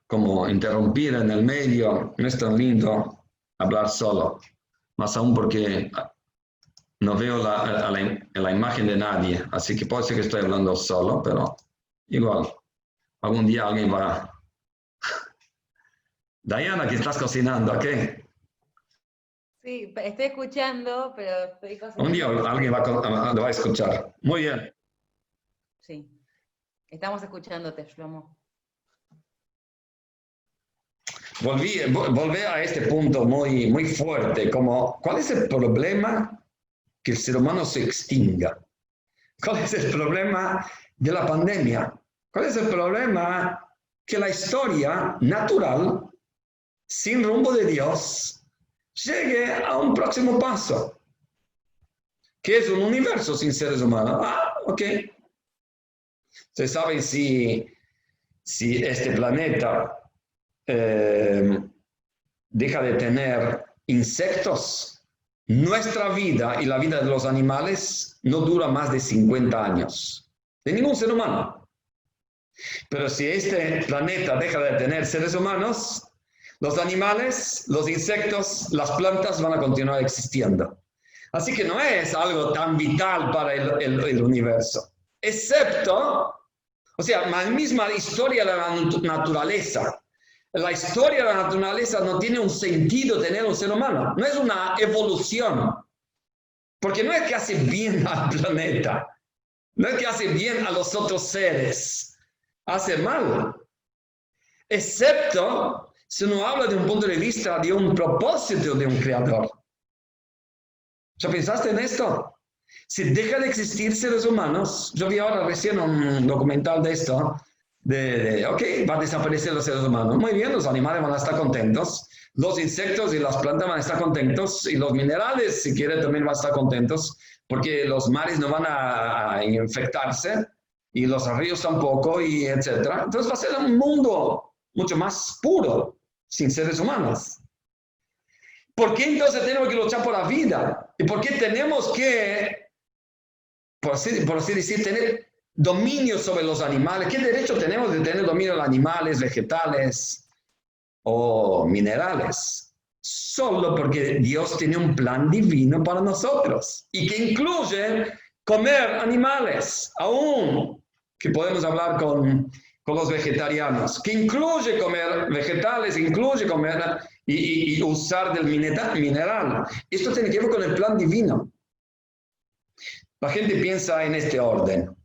como interrumpir en el medio. No es tan lindo hablar solo, más aún porque no veo la imagen de nadie, así que puede ser que estoy hablando solo, pero igual, algún día alguien va. Diana, que estás cocinando, ¿ok? Sí, estoy escuchando, pero estoy cocinando. Un día alguien lo va a escuchar. Muy bien. Sí, estamos escuchándote, Shlomo. Volví a este punto muy, muy fuerte, como, ¿cuál es el problema que el ser humano se extinga? ¿Cuál es el problema de la pandemia? ¿Cuál es el problema? Que la historia natural, sin rumbo de Dios, llegue a un próximo paso, que es un universo sin seres humanos. Ah, ok. Ustedes saben si este planeta deja de tener insectos, nuestra vida y la vida de los animales no dura más de 50 años, de ningún ser humano. Pero si este planeta deja de tener seres humanos, los animales, los insectos, las plantas van a continuar existiendo. Así que no es algo tan vital para el universo, excepto, o sea, la misma historia de la naturaleza. La historia de la naturaleza no tiene un sentido tener un ser humano, no es una evolución, porque no es que hace bien al planeta, no es que hace bien a los otros seres, hace mal, excepto si uno habla de un punto de vista de un propósito de un creador. ¿Ya pensaste en esto? Si deja de existir seres humanos, yo vi ahora recién un documental de esto, ok, va a desaparecer los seres humanos. Muy bien, los animales van a estar contentos, los insectos y las plantas van a estar contentos, y los minerales, si quiere, también van a estar contentos, porque los mares no van a infectarse, y los ríos tampoco, y etcétera. Entonces va a ser un mundo mucho más puro, sin seres humanos. ¿Por qué entonces tenemos que luchar por la vida? ¿Y por qué tenemos que, por así decir, tener dominio sobre los animales? ¿Qué derecho tenemos de tener dominio de los animales, vegetales o minerales? Solo porque Dios tiene un plan divino para nosotros y que incluye comer animales, aún que podemos hablar con los vegetarianos, que incluye comer vegetales, incluye comer y usar del mineral. Esto tiene que ver con el plan divino. La gente piensa en este orden.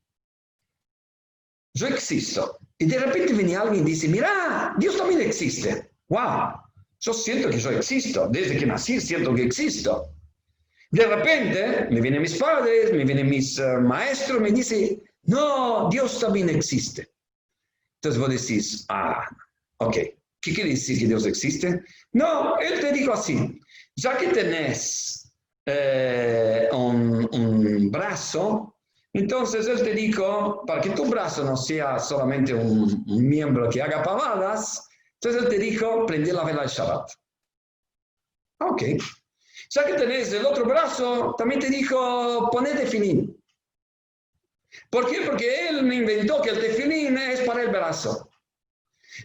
Yo existo. Y de repente viene alguien y dice, mira, Dios también existe. ¡Wow! Yo siento que yo existo. Desde que nací siento que existo. De repente me vienen mis padres, me vienen mis maestros, me dicen, no, Dios también existe. Entonces vos decís, ok, ¿qué quiere decir que Dios existe? No, Él te dijo así, ya que tenés un brazo, entonces Él te dijo, para que tu brazo no sea solamente un miembro que haga pavadas, entonces Él te dijo, prende la vela del Shabbat. Ok. Ya que tenés el otro brazo, también te dijo, poné tefilín. ¿Por qué? Porque Él me inventó que el tefilín es para el brazo.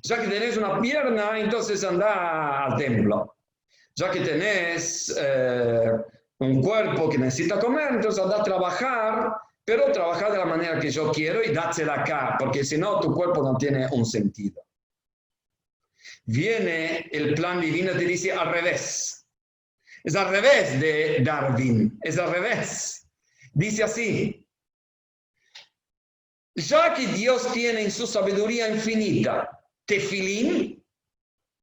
Ya que tenés una pierna, entonces anda al templo. Ya que tenés un cuerpo que necesita comer, entonces anda a trabajar, pero trabajar de la manera que yo quiero y dársela acá, porque si no, tu cuerpo no tiene un sentido. Viene el plan divino y te dice al revés. Es al revés de Darwin, es al revés. Dice así, ya que Dios tiene en su sabiduría infinita tefilín,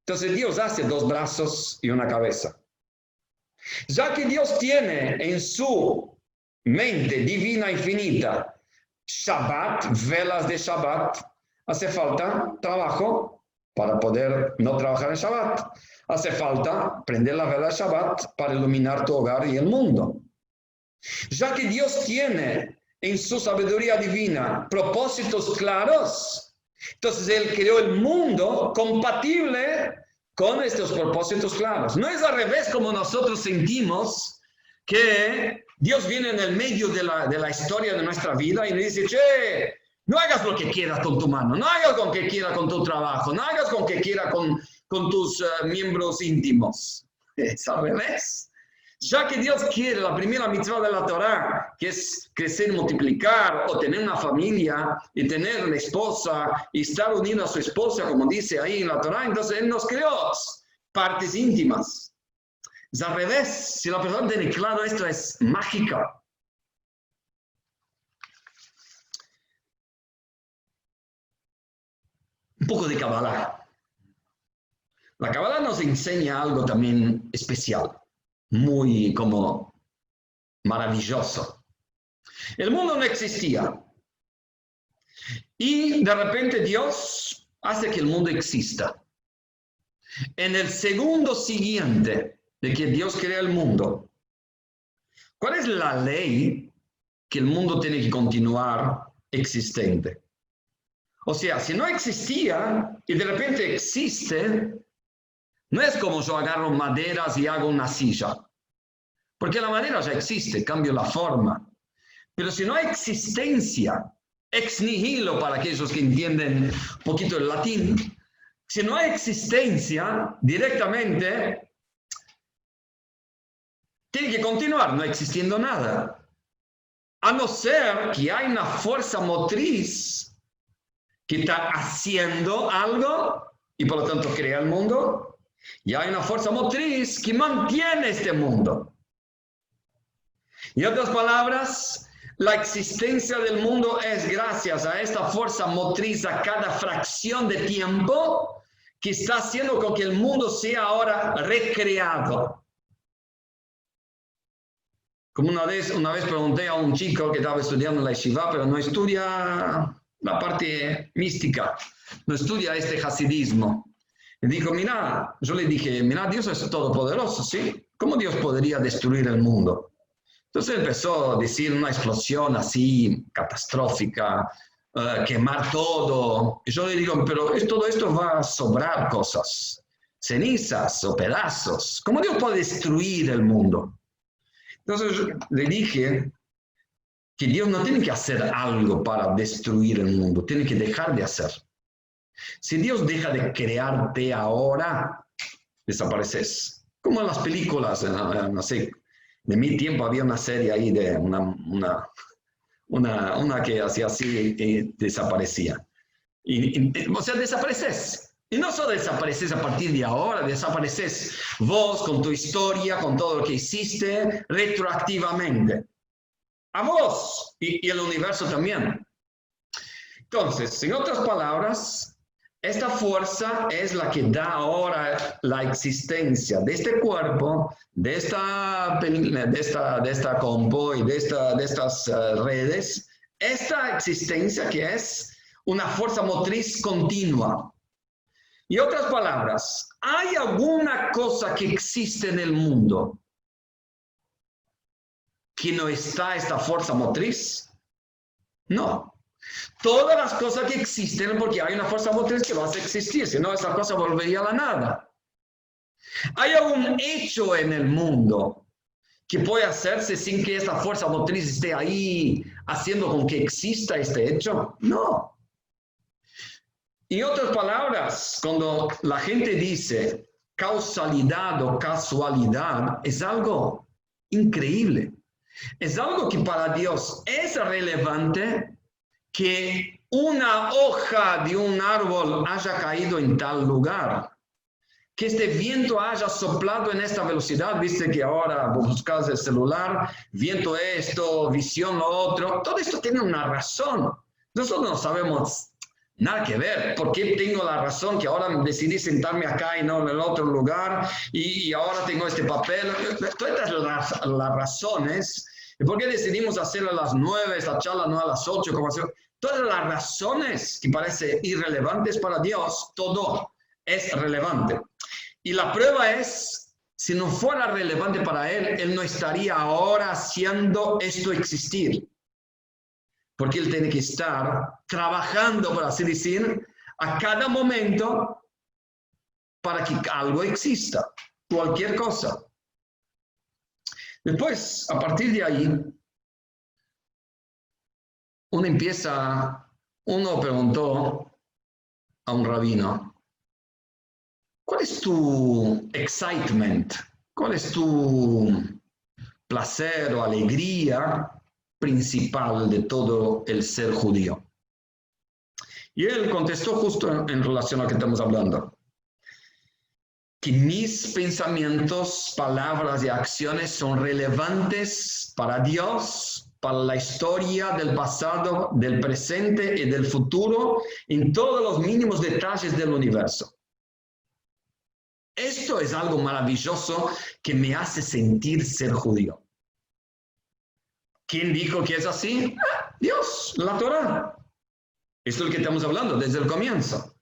entonces Dios hace 2 brazos y una cabeza. Ya que Dios tiene en su mente divina infinita Shabbat, velas de Shabbat, hace falta trabajo para poder no trabajar en Shabbat. Hace falta prender la vela de Shabbat para iluminar tu hogar y el mundo. Ya que Dios tiene en su sabiduría divina propósitos claros, entonces Él creó el mundo compatible con estos propósitos claros. No es al revés como nosotros sentimos que Dios viene en el medio de la historia de nuestra vida y nos dice, che, no hagas lo que quieras con tu mano, no hagas lo que quieras con tu trabajo, no hagas lo que quieras con tus miembros íntimos. Es al revés. Ya que Dios quiere la primera mitzvah de la Torah, que es crecer, multiplicar, o tener una familia, y tener una esposa, y estar unido a su esposa, como dice ahí en la Torah, entonces Él nos creó partes íntimas. Es al revés. Si la persona tiene claro esto, es mágica. Un poco de Kabbalah. La Kabbalah nos enseña algo también especial, muy como maravilloso. El mundo no existía. Y de repente Dios hace que el mundo exista. En el segundo siguiente de que Dios crea el mundo, ¿cuál es la ley que el mundo tiene que continuar existente? O sea, si no existía y de repente existe, no es como yo agarro maderas y hago una silla, porque la madera ya existe, cambio la forma. Pero si no hay existencia, ex nihilo para aquellos que entienden un poquito el latín, si no hay existencia directamente, tiene que continuar no existiendo nada. A no ser que hay una fuerza motriz que está haciendo algo y por lo tanto crea el mundo, y hay una fuerza motriz que mantiene este mundo. En otras palabras, la existencia del mundo es gracias a esta fuerza motriz a cada fracción de tiempo que está haciendo con que el mundo sea ahora recreado. Como una vez pregunté a un chico que estaba estudiando en la yeshiva, pero no estudia la parte mística, no estudia este hasidismo. Y dijo, mira, yo le dije, mira, Dios es todopoderoso, ¿sí? ¿Cómo Dios podría destruir el mundo? Entonces empezó a decir una explosión así catastrófica, quemar todo. Y yo le digo, pero todo esto va a sobrar cosas, cenizas o pedazos. ¿Cómo Dios puede destruir el mundo? Entonces yo le dije que Dios no tiene que hacer algo para destruir el mundo, tiene que dejar de hacer. Si Dios deja de crearte ahora, desapareces. Como en las películas, no sé, de mi tiempo había una serie ahí de una que hacía así y desaparecía. O sea, desapareces. Y no solo desapareces a partir de ahora, desapareces vos con tu historia, con todo lo que hiciste, retroactivamente. A vos y el universo también. Entonces, en otras palabras, esta fuerza es la que da ahora la existencia de este cuerpo, de esta compo y de estas redes, esta existencia que es una fuerza motriz continua. En otras palabras, ¿hay alguna cosa que existe en el mundo que no está esta fuerza motriz? No. Todas las cosas que existen porque hay una fuerza motriz que va a existir, si no esa cosa volvería a la nada. ¿Hay algún hecho en el mundo que puede hacerse sin que esta fuerza motriz esté ahí haciendo con que exista este hecho? No. En otras palabras, cuando la gente dice causalidad o casualidad, es algo increíble. Es algo que para Dios es relevante que una hoja de un árbol haya caído en tal lugar, que este viento haya soplado en esta velocidad, viste que ahora buscas el celular, viento esto, visión lo otro, todo esto tiene una razón. Nosotros no sabemos nada que ver. ¿Por qué tengo la razón que ahora decidí sentarme acá y no en el otro lugar? Y ahora tengo este papel. Todas las razones. ¿Por qué decidimos hacerlo a las 9, esta charla no a las 8? Todas las razones que parecen irrelevantes para Dios, todo es relevante. Y la prueba es, si no fuera relevante para Él, Él no estaría ahora haciendo esto existir. Porque Él tiene que estar trabajando, por así decir, a cada momento para que algo exista, cualquier cosa. Después, a partir de ahí, uno preguntó a un rabino, ¿cuál es tu excitement? ¿Cuál es tu placer o alegría principal de todo el ser judío? Y él contestó justo en relación a lo que estamos hablando, que mis pensamientos, palabras y acciones son relevantes para Dios, para la historia del pasado, del presente y del futuro, en todos los mínimos detalles del universo. Esto es algo maravilloso que me hace sentir ser judío. ¿Quién dijo que es así? Dios, la Torá. Esto es lo que estamos hablando desde el comienzo.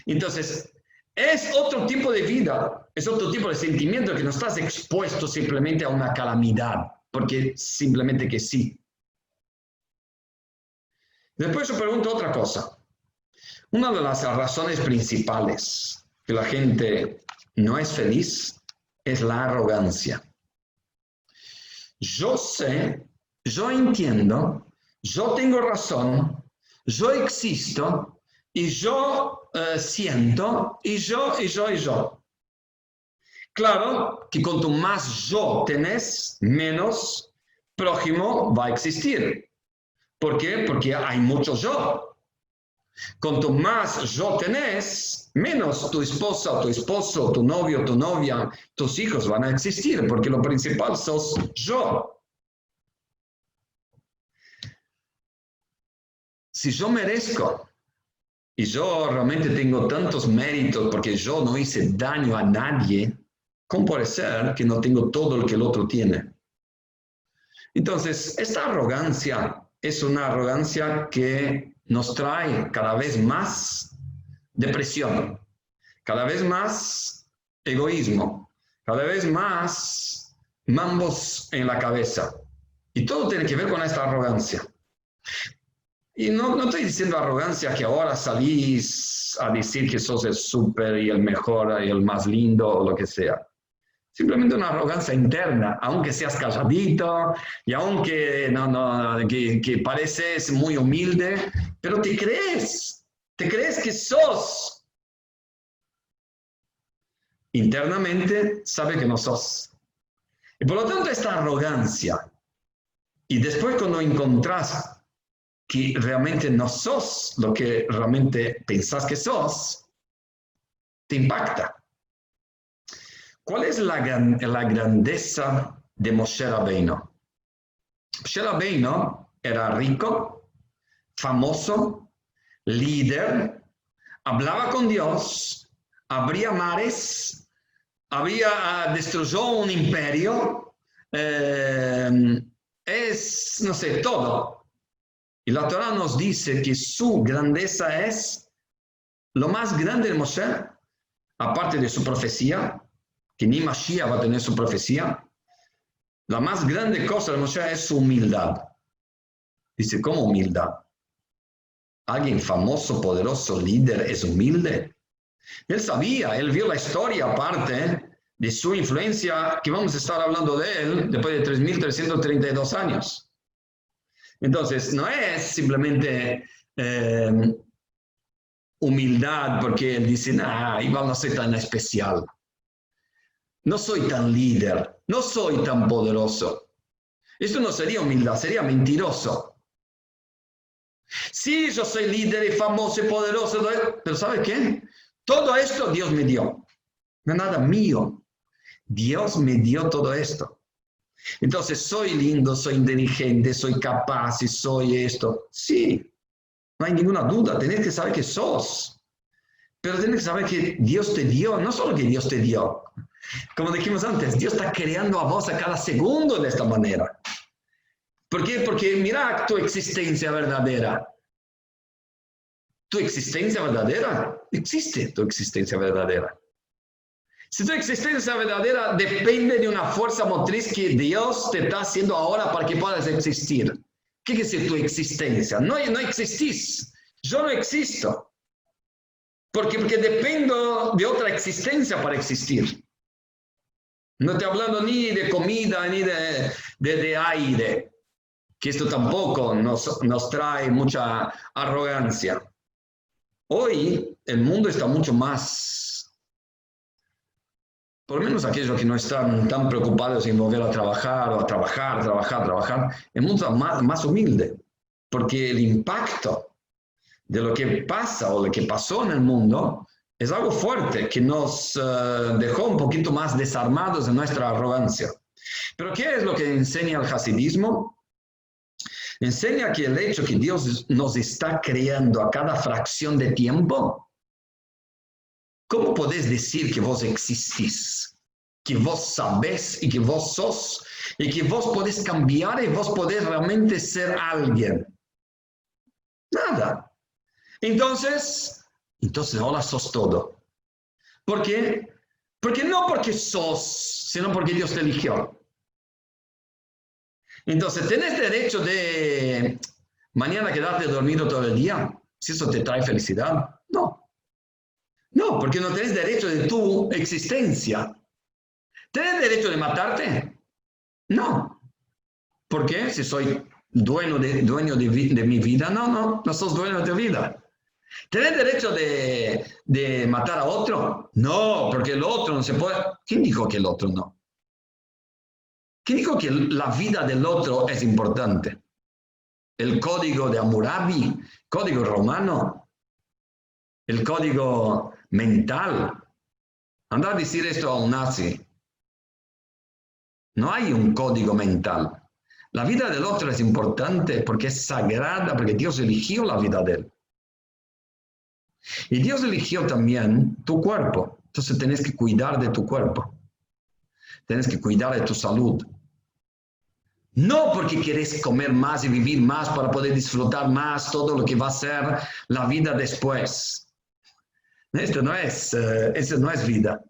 Entonces, es otro tipo de vida, es otro tipo de sentimiento que no estás expuesto simplemente a una calamidad, porque simplemente que sí. Después yo pregunto otra cosa. Una de las razones principales que la gente no es feliz es la arrogancia. Yo sé, yo entiendo, yo tengo razón, yo existo y yo siento y yo. Claro que cuanto más yo tenés, menos prójimo va a existir. ¿Por qué? Porque hay mucho yo. Cuanto más yo tenés, menos tu esposa, tu esposo, tu novio, tu novia, tus hijos van a existir, porque lo principal sos yo. Si yo merezco y yo realmente tengo tantos méritos porque yo no hice daño a nadie, ¿cómo puede ser que no tengo todo lo que el otro tiene? Entonces, esta arrogancia es una arrogancia que nos trae cada vez más depresión, cada vez más egoísmo, cada vez más mambos en la cabeza. Y todo tiene que ver con esta arrogancia. Y no estoy diciendo arrogancia que ahora salís a decir que sos el súper y el mejor y el más lindo o lo que sea. Simplemente una arrogancia interna, aunque seas calladito y aunque que pareces muy humilde, pero te crees que sos. Internamente sabe que no sos. Y por lo tanto esta arrogancia, y después cuando encontrás que realmente no sos lo que realmente pensás que sos, te impacta. ¿Cuál es la grandeza de Moshe Rabbeinu? Moshe Rabbeinu era rico, famoso, líder, hablaba con Dios, abría mares, destruyó un imperio, no sé, todo. Y la Torah nos dice que su grandeza es lo más grande de Moshe, aparte de su profecía, que ni Mashiach va a tener su profecía. La más grande cosa de Moshe es su humildad. Dice, ¿cómo humildad? ¿Alguien famoso, poderoso, líder es humilde? Él sabía, él vio la historia aparte de su influencia, que vamos a estar hablando de él después de 3.332 años. Entonces, no es simplemente humildad porque él dice, igual no soy tan especial. No soy tan líder, no soy tan poderoso. Esto no sería humildad, sería mentiroso. Sí, yo soy líder y famoso y poderoso, pero ¿sabe qué? Todo esto Dios me dio. No es nada mío. Dios me dio todo esto. Entonces, soy lindo, soy inteligente, soy capaz y soy esto. Sí, no hay ninguna duda. Tenés que saber que sos. Pero tenés que saber que Dios te dio, no solo que Dios te dio. Como dijimos antes, Dios está creando a vos a cada segundo de esta manera. ¿Por qué? Porque mira tu existencia verdadera. Tu existencia verdadera, existe tu existencia verdadera. Si tu existencia verdadera depende de una fuerza motriz que Dios te está haciendo ahora para que puedas existir. ¿Qué quiere decir tu existencia? No existís. Yo no existo. Porque dependo de otra existencia para existir. No estoy hablando ni de comida, ni de aire, que esto tampoco nos trae mucha arrogancia. Hoy el mundo está mucho más, por lo menos aquellos que no están tan preocupados en volver a trabajar o a trabajar, el mundo está más humilde, porque el impacto de lo que pasa o lo que pasó en el mundo es algo fuerte que nos dejó un poquito más desarmados en nuestra arrogancia. Pero ¿qué es lo que enseña el hasidismo? Enseña que el hecho que Dios nos está creando a cada fracción de tiempo, ¿cómo podés decir que vos existís? Que vos sabés y que vos sos y que vos podés cambiar y vos podés realmente ser alguien. Nada. Entonces ahora sos todo. ¿Por qué? Porque no porque sos, sino porque Dios te eligió. Entonces, ¿tenés derecho de mañana quedarte dormido todo el día? Si eso te trae felicidad. No. No, porque no tenés derecho de tu existencia. ¿Tenés derecho de matarte? No. ¿Por qué? Si soy dueño de mi vida. No sos dueño de tu vida. ¿Tenés derecho de matar a otro? No, porque el otro no se puede. ¿Quién dijo que el otro no? ¿Quién dijo que la vida del otro es importante? El código de Hammurabi, código romano, el código mental. Anda a decir esto a un nazi. No hay un código mental. La vida del otro es importante porque es sagrada, porque Dios eligió la vida de él. Y Dios eligió también tu cuerpo. Entonces tenés que cuidar de tu cuerpo. Tenés que cuidar de tu salud. No porque querés comer más y vivir más para poder disfrutar más todo lo que va a ser la vida después. Eso no es vida.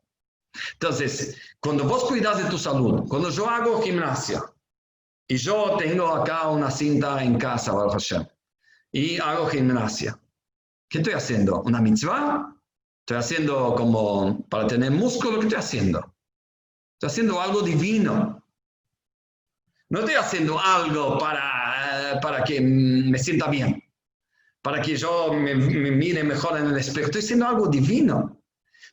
Entonces, cuando vos cuidas de tu salud, cuando yo hago gimnasia, y yo tengo acá una cinta en casa, Baruch Hashem, y hago gimnasia, ¿qué estoy haciendo? ¿Una mitzvah? ¿Estoy haciendo como para tener músculo? ¿Qué estoy haciendo? Estoy haciendo algo divino. No estoy haciendo algo para que me sienta bien, para que yo me mire mejor en el espejo. Estoy haciendo algo divino.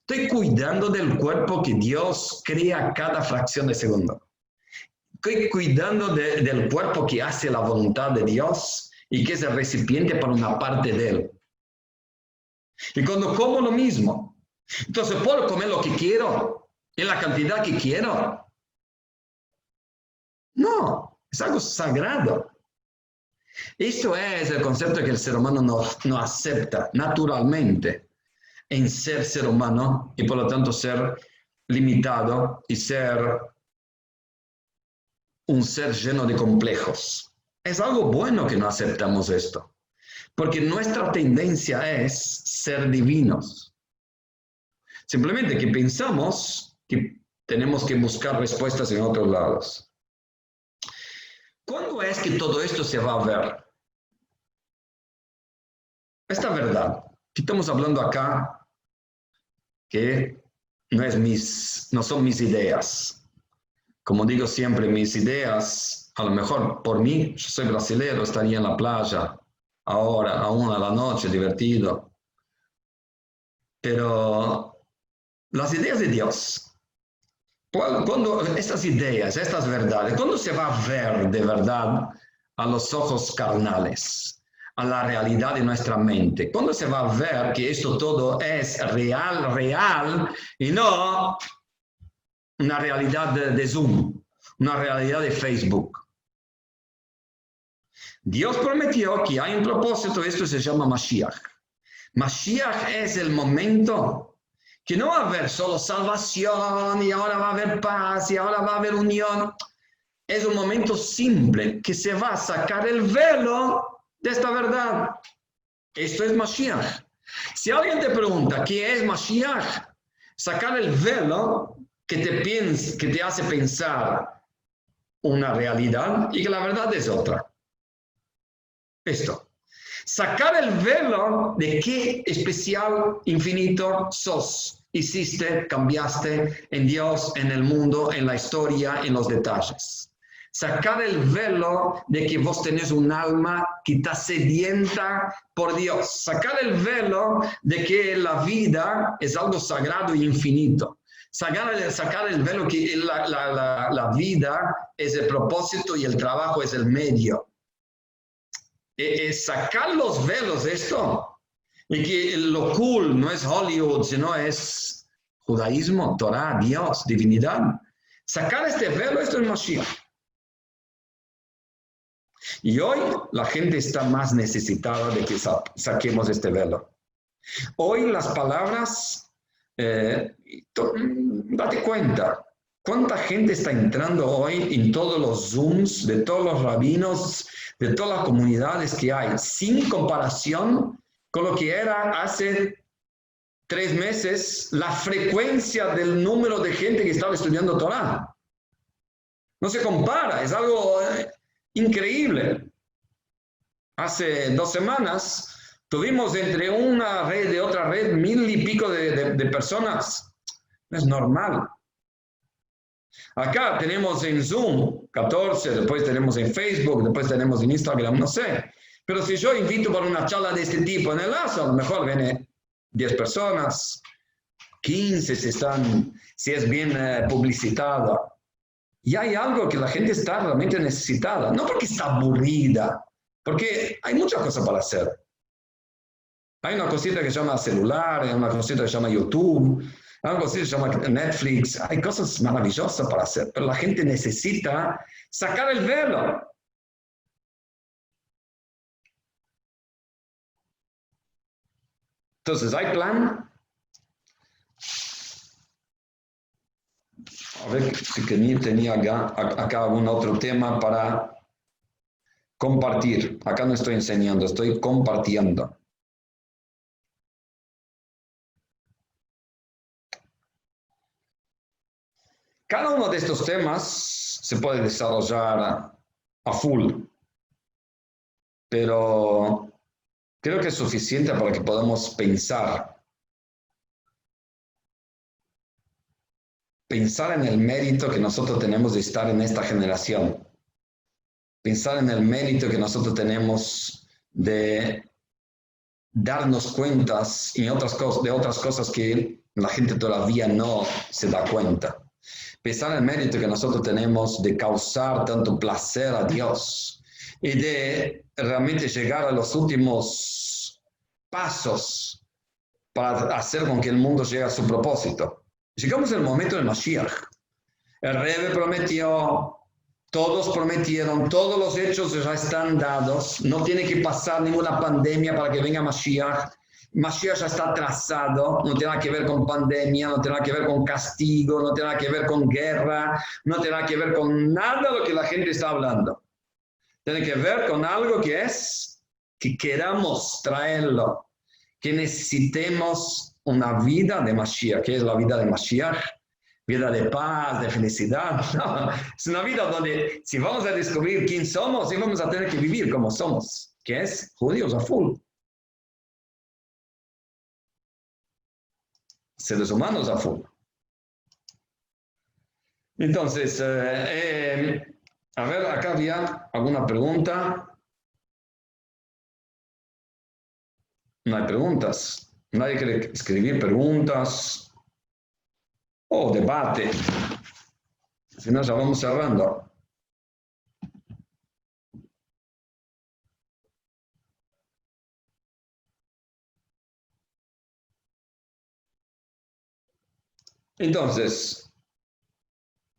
Estoy cuidando del cuerpo que Dios crea cada fracción de segundo. Estoy cuidando del cuerpo que hace la voluntad de Dios y que es el recipiente para una parte de él. Y cuando como lo mismo, entonces puedo comer lo que quiero, en la cantidad que quiero. No, es algo sagrado. Esto es el concepto que el ser humano no acepta naturalmente en ser humano y por lo tanto ser limitado y ser un ser lleno de complejos. Es algo bueno que no aceptamos esto, porque nuestra tendencia es ser divinos. Simplemente que pensamos que tenemos que buscar respuestas en otros lados. ¿Cuándo es que todo esto se va a ver? Esta verdad que estamos hablando acá, que no son mis ideas. Como digo siempre, mis ideas, a lo mejor por mí, yo soy brasileño, estaría en la playa, ahora, a 1 de la noche, divertido. Pero las ideas de Dios, cuando estas ideas, estas verdades, ¿cuándo se va a ver de verdad a los ojos carnales, a la realidad de nuestra mente? ¿Cuándo se va a ver que esto todo es real y no una realidad de Zoom, una realidad de Facebook? Dios prometió que hay un propósito, esto se llama Mashiach. Mashiach es el momento que no va a haber solo salvación y ahora va a haber paz y ahora va a haber unión. Es un momento simple que se va a sacar el velo de esta verdad. Esto es Mashiach. Si alguien te pregunta qué es Mashiach, sacar el velo que te hace pensar una realidad y que la verdad es otra. Esto. Sacar el velo de qué especial, infinito sos. Hiciste, cambiaste en Dios, en el mundo, en la historia, en los detalles. Sacar el velo de que vos tenés un alma que está sedienta por Dios. Sacar el velo de que la vida es algo sagrado e infinito. Sacar el velo que la vida es el propósito y el trabajo es el medio. Sacar los velos de esto, y que lo cool no es Hollywood, sino es judaísmo, Torah, Dios, divinidad. Sacar este velo, esto es Mashiach. Y hoy la gente está más necesitada de que saquemos este velo. Hoy las palabras, date cuenta, ¿cuánta gente está entrando hoy en todos los Zooms de todos los rabinos, de todas las comunidades que hay, sin comparación con lo que era hace 3 meses la frecuencia del número de gente que estaba estudiando Torah. No se compara, es algo increíble. Hace 2 semanas tuvimos entre una red y otra red 1000 y pico de personas. No es normal. Acá tenemos en Zoom 14, después tenemos en Facebook, después tenemos en Instagram, no sé. Pero si yo invito para una charla de este tipo en el Lazo, a lo mejor viene 10 personas, 15 si es bien publicitada. Y hay algo que la gente está realmente necesitada, no porque está aburrida, porque hay muchas cosas para hacer. Hay una cosita que se llama celular, hay una cosita que se llama YouTube, hay una cosita que se llama Netflix, hay cosas maravillosas para hacer, pero la gente necesita sacar el velo. Entonces, ¿hay plan? A ver si tenía acá algún otro tema para compartir. Acá no estoy enseñando, estoy compartiendo. Cada uno de estos temas se puede desarrollar a full, pero creo que es suficiente para que podamos pensar en el mérito que nosotros tenemos de estar en esta generación, pensar en el mérito que nosotros tenemos de darnos cuentas de otras cosas que la gente todavía no se da cuenta. Pensar en el mérito que nosotros tenemos de causar tanto placer a Dios y de realmente llegar a los últimos pasos para hacer con que el mundo llegue a su propósito. Llegamos al momento del Mashiach. El Rebbe prometió, todos prometieron, todos los hechos ya están dados, no tiene que pasar ninguna pandemia para que venga Mashiach. Mashiach ya está trazado, no tiene nada que ver con pandemia, no tiene nada que ver con castigo, no tiene nada que ver con guerra, no tiene nada que ver con nada de lo que la gente está hablando. Tiene que ver con algo que es que queramos traerlo, que necesitemos una vida de Mashiach. ¿Qué es la vida de Mashiach? Vida de paz, de felicidad. No, es una vida donde si vamos a descubrir quién somos, y vamos a tener que vivir como somos, que es judíos a full. Seres humanos a full. Entonces, a ver, acá había alguna pregunta. No hay preguntas. Nadie quiere escribir preguntas o debate. Si no, ya vamos cerrando. Entonces,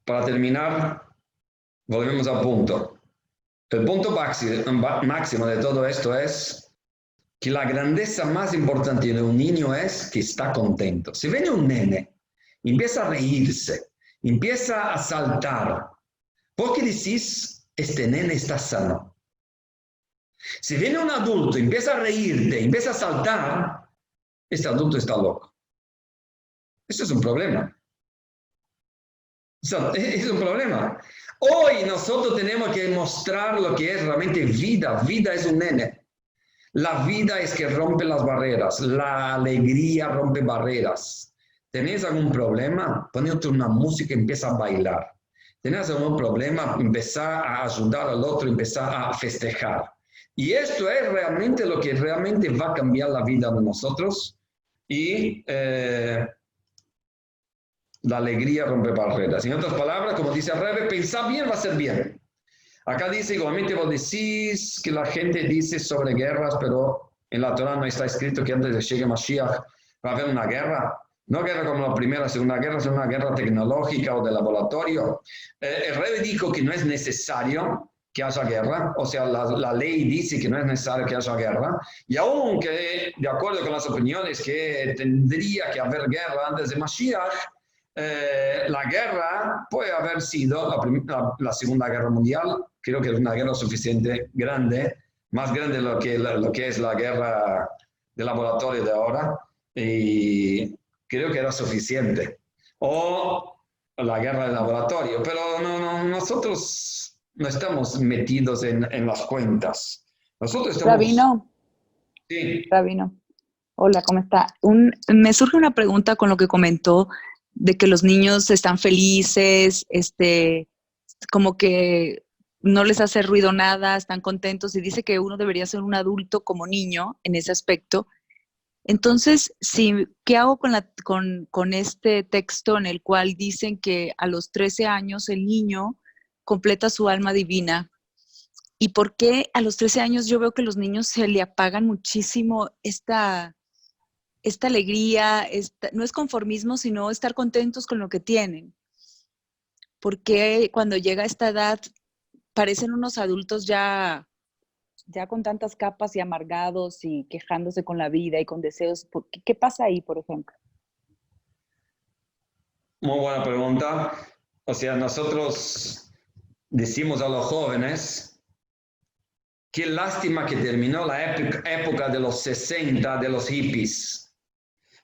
para terminar, volvemos al punto. El punto máximo de todo esto es que la grandeza más importante de un niño es que está contento. Si viene un nene, empieza a reírse, empieza a saltar, ¿por qué decís, este nene está sano? Si viene un adulto, empieza a reírte, empieza a saltar, este adulto está loco. Eso es un problema. Es un problema. Hoy nosotros tenemos que mostrar lo que es realmente vida. Vida es un nene. La vida es que rompe las barreras. La alegría rompe barreras. ¿Tenés algún problema? Ponete una música y empieza a bailar. ¿Tenés algún problema? Empezar a ayudar al otro, empezar a festejar. Y esto es realmente lo que realmente va a cambiar la vida de nosotros. Y la alegría rompe barreras. En otras palabras, como dice el Rebbe, pensar bien va a ser bien. Acá dice, igualmente vos decís que la gente dice sobre guerras, pero en la Torah no está escrito que antes de que llegue Mashiach va a haber una guerra. No guerra como la primera, segunda guerra, sino una guerra tecnológica o de laboratorio. El Rebbe dijo que no es necesario que haya guerra, o sea, la ley dice que no es necesario que haya guerra, y aunque, de acuerdo con las opiniones que tendría que haber guerra antes de Mashiach, la guerra puede haber sido la Segunda Guerra Mundial. Creo que es una guerra suficiente grande, más grande de lo que es la guerra de laboratorio de ahora y creo que era suficiente. O la guerra del laboratorio, pero nosotros no estamos metidos en las cuentas. Nosotros estamos... Rabino, Sí. Rabino, hola, ¿cómo está? Me surge una pregunta con lo que comentó de que los niños están felices, como que no les hace ruido nada, están contentos y dice que uno debería ser un adulto como niño en ese aspecto. Entonces, ¿qué hago con este texto en el cual dicen que a los 13 años el niño completa su alma divina? ¿Y por qué a los 13 años yo veo que los niños se le apagan muchísimo esta alegría? No es conformismo, sino estar contentos con lo que tienen? ¿Por qué cuando llega a esta edad parecen unos adultos ya con tantas capas y amargados y quejándose con la vida y con deseos? ¿Qué pasa ahí, por ejemplo? Muy buena pregunta. O sea, nosotros decimos a los jóvenes, qué lástima que terminó la época de los 60 de los hippies.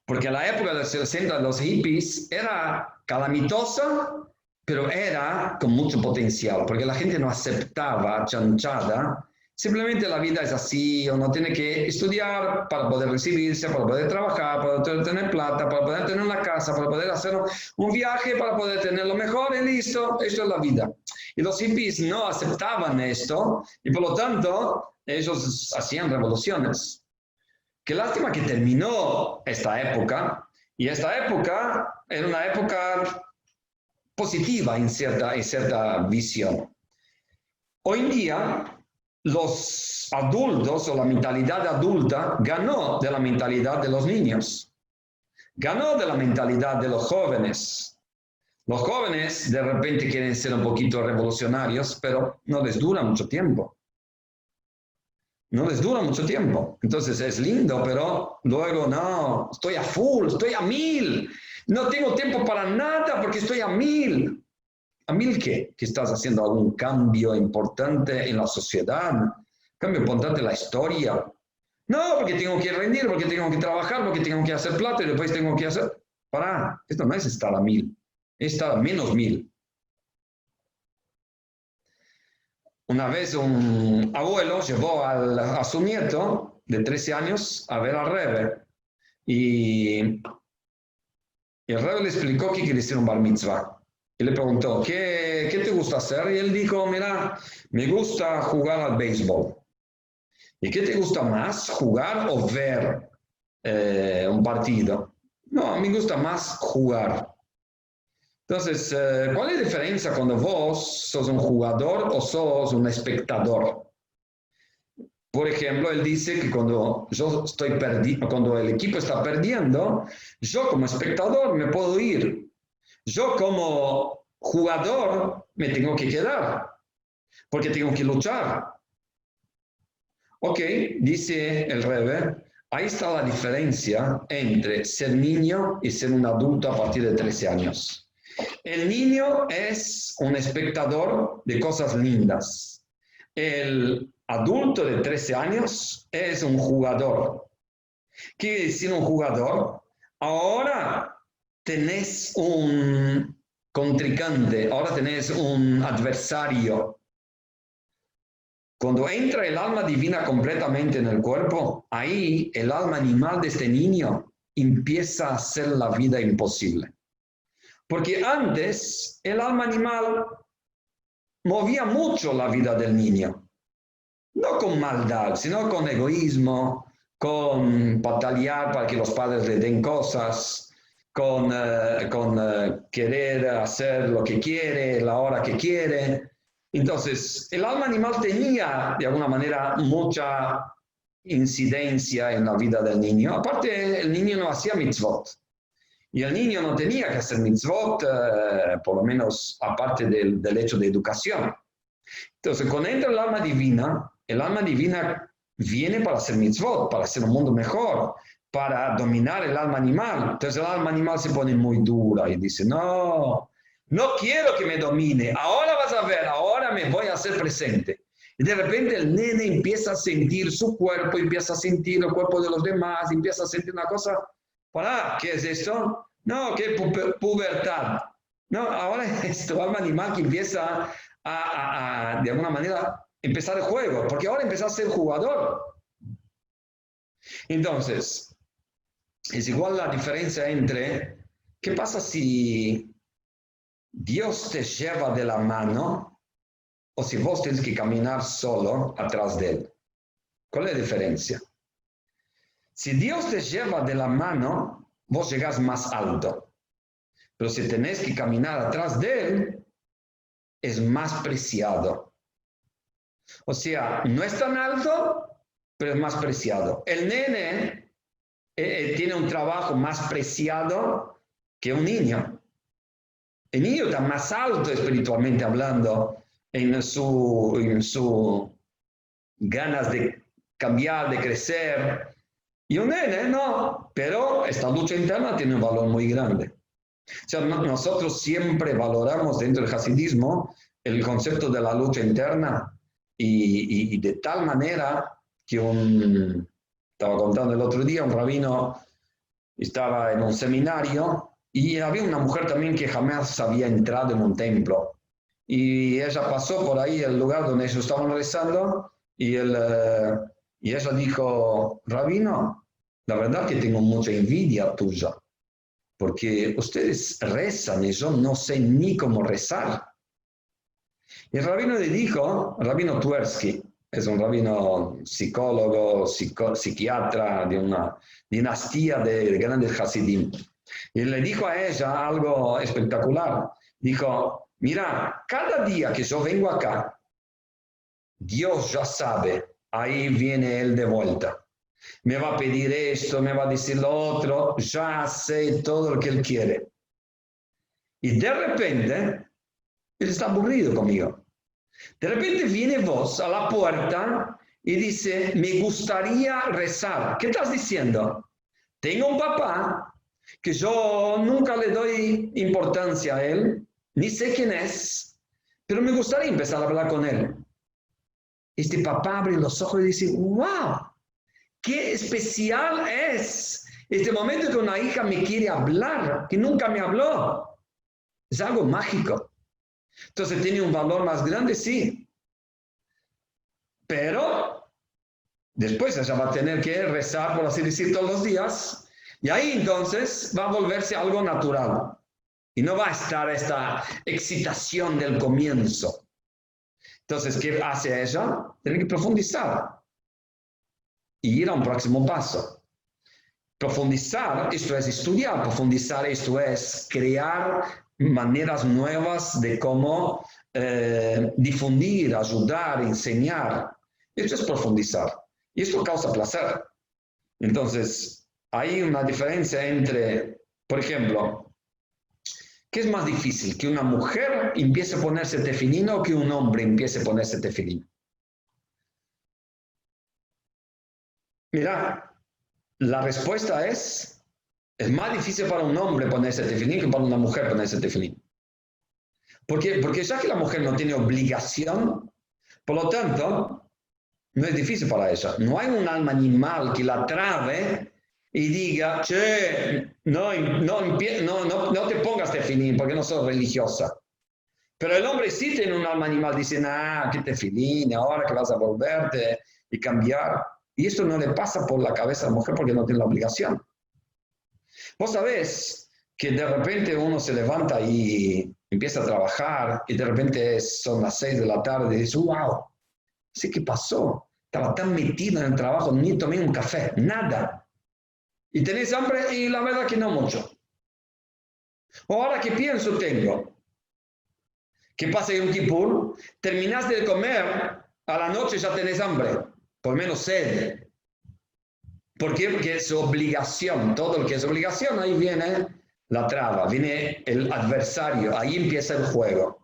Porque la época de los 60 de los hippies era calamitosa, pero era con mucho potencial, porque la gente no aceptaba chanchada. Simplemente la vida es así, uno tiene que estudiar para poder recibirse, para poder trabajar, para poder tener plata, para poder tener una casa, para poder hacer un viaje, para poder tener lo mejor y listo, esto es la vida. Y los hippies no aceptaban esto y por lo tanto ellos hacían revoluciones. Qué lástima que terminó esta época y esta época era una época positiva en cierta visión. Hoy en día los adultos o la mentalidad adulta ganó de la mentalidad de los niños, ganó de la mentalidad de los jóvenes. Los jóvenes de repente quieren ser un poquito revolucionarios, pero no les dura mucho tiempo. No les dura mucho tiempo. Entonces es lindo, pero luego no, estoy a full, estoy a 1000. No tengo tiempo para nada porque estoy a 1000. ¿A 1000 qué? ¿Que estás haciendo algún cambio importante en la sociedad? ¿Cambio importante en la historia? No, porque tengo que rendir, porque tengo que trabajar, porque tengo que hacer plata y después tengo que hacer... Esto no es estar a 1000, es estar a menos 1000. Una vez un abuelo llevó a su nieto de 13 años a ver al Rebbe y el Rebbe le explicó que quiere ser un bar mitzvah. Y le preguntó, ¿qué te gusta hacer? Y él dijo, mira, me gusta jugar al béisbol. ¿Y qué te gusta más, jugar o ver un partido? No, me gusta más jugar. Entonces, ¿cuál es la diferencia cuando vos sos un jugador o sos un espectador? Por ejemplo, él dice que cuando cuando el equipo está perdiendo, yo como espectador me puedo ir. Yo como jugador me tengo que quedar, porque tengo que luchar. Ok, dice el Rebbe, ahí está la diferencia entre ser niño y ser un adulto a partir de 13 años. El niño es un espectador de cosas lindas. El adulto de 13 años es un jugador. ¿Qué quiere decir un jugador? Ahora tenés un contrincante, ahora tenés un adversario. Cuando entra el alma divina completamente en el cuerpo, ahí el alma animal de este niño empieza a hacer la vida imposible. Porque antes el alma animal movía mucho la vida del niño. No con maldad, sino con egoísmo, con patalear para que los padres le den cosas, con querer hacer lo que quiere, la hora que quiere. Entonces, el alma animal tenía, de alguna manera, mucha incidencia en la vida del niño. Aparte, el niño no hacía mitzvot. Y el niño no tenía que hacer mitzvot, por lo menos aparte del hecho de educación. Entonces, cuando entra el alma divina viene para hacer mitzvot, para hacer un mundo mejor, para dominar el alma animal. Entonces, el alma animal se pone muy dura y dice, no quiero que me domine. Ahora vas a ver, ahora me voy a hacer presente. Y de repente el nene empieza a sentir su cuerpo, empieza a sentir el cuerpo de los demás, empieza a sentir una cosa. ¿Para qué es esto? No, que pubertad. No, ahora es tu alma animal que empieza de alguna manera, empezar el juego, porque ahora empieza a ser jugador. Entonces, es igual la diferencia entre, ¿qué pasa si Dios te lleva de la mano o si vos tienes que caminar solo atrás de Él? ¿Cuál es la diferencia? Si Dios te lleva de la mano, vos llegás más alto. Pero si tenés que caminar atrás de Él, es más preciado. O sea, no es tan alto, pero es más preciado. El nene tiene un trabajo más preciado que un niño. El niño está más alto espiritualmente hablando en su ganas de cambiar, de crecer. Y un nene no, pero esta lucha interna tiene un valor muy grande. O sea, nosotros siempre valoramos dentro del hasidismo el concepto de la lucha interna y de tal manera que estaba contando el otro día, un rabino estaba en un seminario y había una mujer también que jamás había entrado en un templo. Y ella pasó por ahí el lugar donde ellos estaban rezando y ella dijo, rabino, la verdad que tengo mucha envidia tuya, porque ustedes rezan y yo no sé ni cómo rezar. Y el rabino le dijo, el rabino Twersky, es un rabino psicólogo, psiquiatra de una dinastía de grandes hasidim. Y le dijo a ella algo espectacular. Dijo, mira, cada día que yo vengo acá, Dios ya sabe, ahí viene Él de vuelta. Me va a pedir esto, me va a decir lo otro, ya sé todo lo que Él quiere. Y de repente, Él está aburrido conmigo. De repente viene vos a la puerta y dice, me gustaría rezar. ¿Qué estás diciendo? Tengo un papá que yo nunca le doy importancia a él, ni sé quién es, pero me gustaría empezar a hablar con él. Este papá abre los ojos y dice, wow, qué especial es este momento que una hija me quiere hablar, que nunca me habló. Es algo mágico. Entonces, ¿tiene un valor más grande? Sí. Pero después ella va a tener que rezar, por así decir, todos los días. Y ahí entonces va a volverse algo natural. Y no va a estar esta excitación del comienzo. Entonces, ¿qué hace ella? Tiene que profundizar. Y ir a un próximo paso. Profundizar, esto es estudiar. Profundizar, esto es crear maneras nuevas de cómo difundir, ayudar, enseñar. Esto es profundizar. Y esto causa placer. Entonces, hay una diferencia entre, por ejemplo, ¿qué es más difícil? ¿Que una mujer empiece a ponerse tefilín o que un hombre empiece a ponerse tefilín? Mira, la respuesta es más difícil para un hombre ponerse tefilín que para una mujer ponerse tefilín. ¿Por qué? Porque ya que la mujer no tiene obligación, por lo tanto, no es difícil para ella. No hay un alma animal que la trabe y diga, che, no te pongas tefilín porque no sos religiosa. Pero el hombre sí tiene un alma animal, dice, qué tefilín, ahora que vas a volverte y cambiar. Y esto no le pasa por la cabeza a la mujer porque no tiene la obligación. Vos sabés que de repente uno se levanta y empieza a trabajar y de repente son las 6 de la tarde y dice, wow, sé qué pasó. Estaba tan metido en el trabajo, ni tomé un café, nada. Y tenés hambre y la verdad que no mucho. Ahora que pienso tengo. ¿Qué pasa en un Kippur? Terminaste de comer, a la noche ya tenés hambre, por menos sed. ¿Por qué? Porque es obligación. Todo lo que es obligación, ahí viene la traba, viene el adversario, ahí empieza el juego.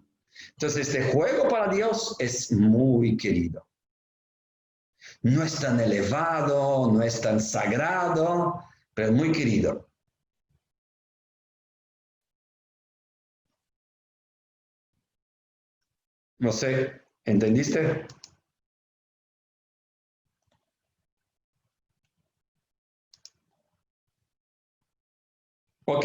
Entonces, este juego para Dios es muy querido. No es tan elevado, no es tan sagrado, pero es muy querido. No sé, ¿entendiste? ¿Ok?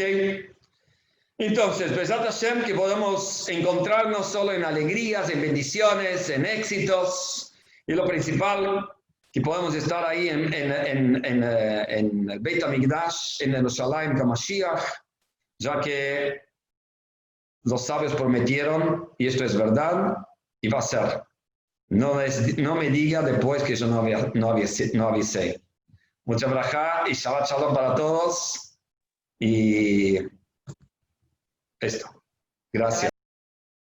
Entonces, Besat Hashem, que podemos encontrarnos solo en alegrías, en bendiciones, en éxitos. Y lo principal, que podemos estar ahí en el Beit HaMikdash, en Jerusalén, Kamashiach, ya que los sabios prometieron, y esto es verdad, y va a ser. No me diga después que yo no avisé. Mucha brajá y Shabbat Shalom para todos. Y esto. Gracias.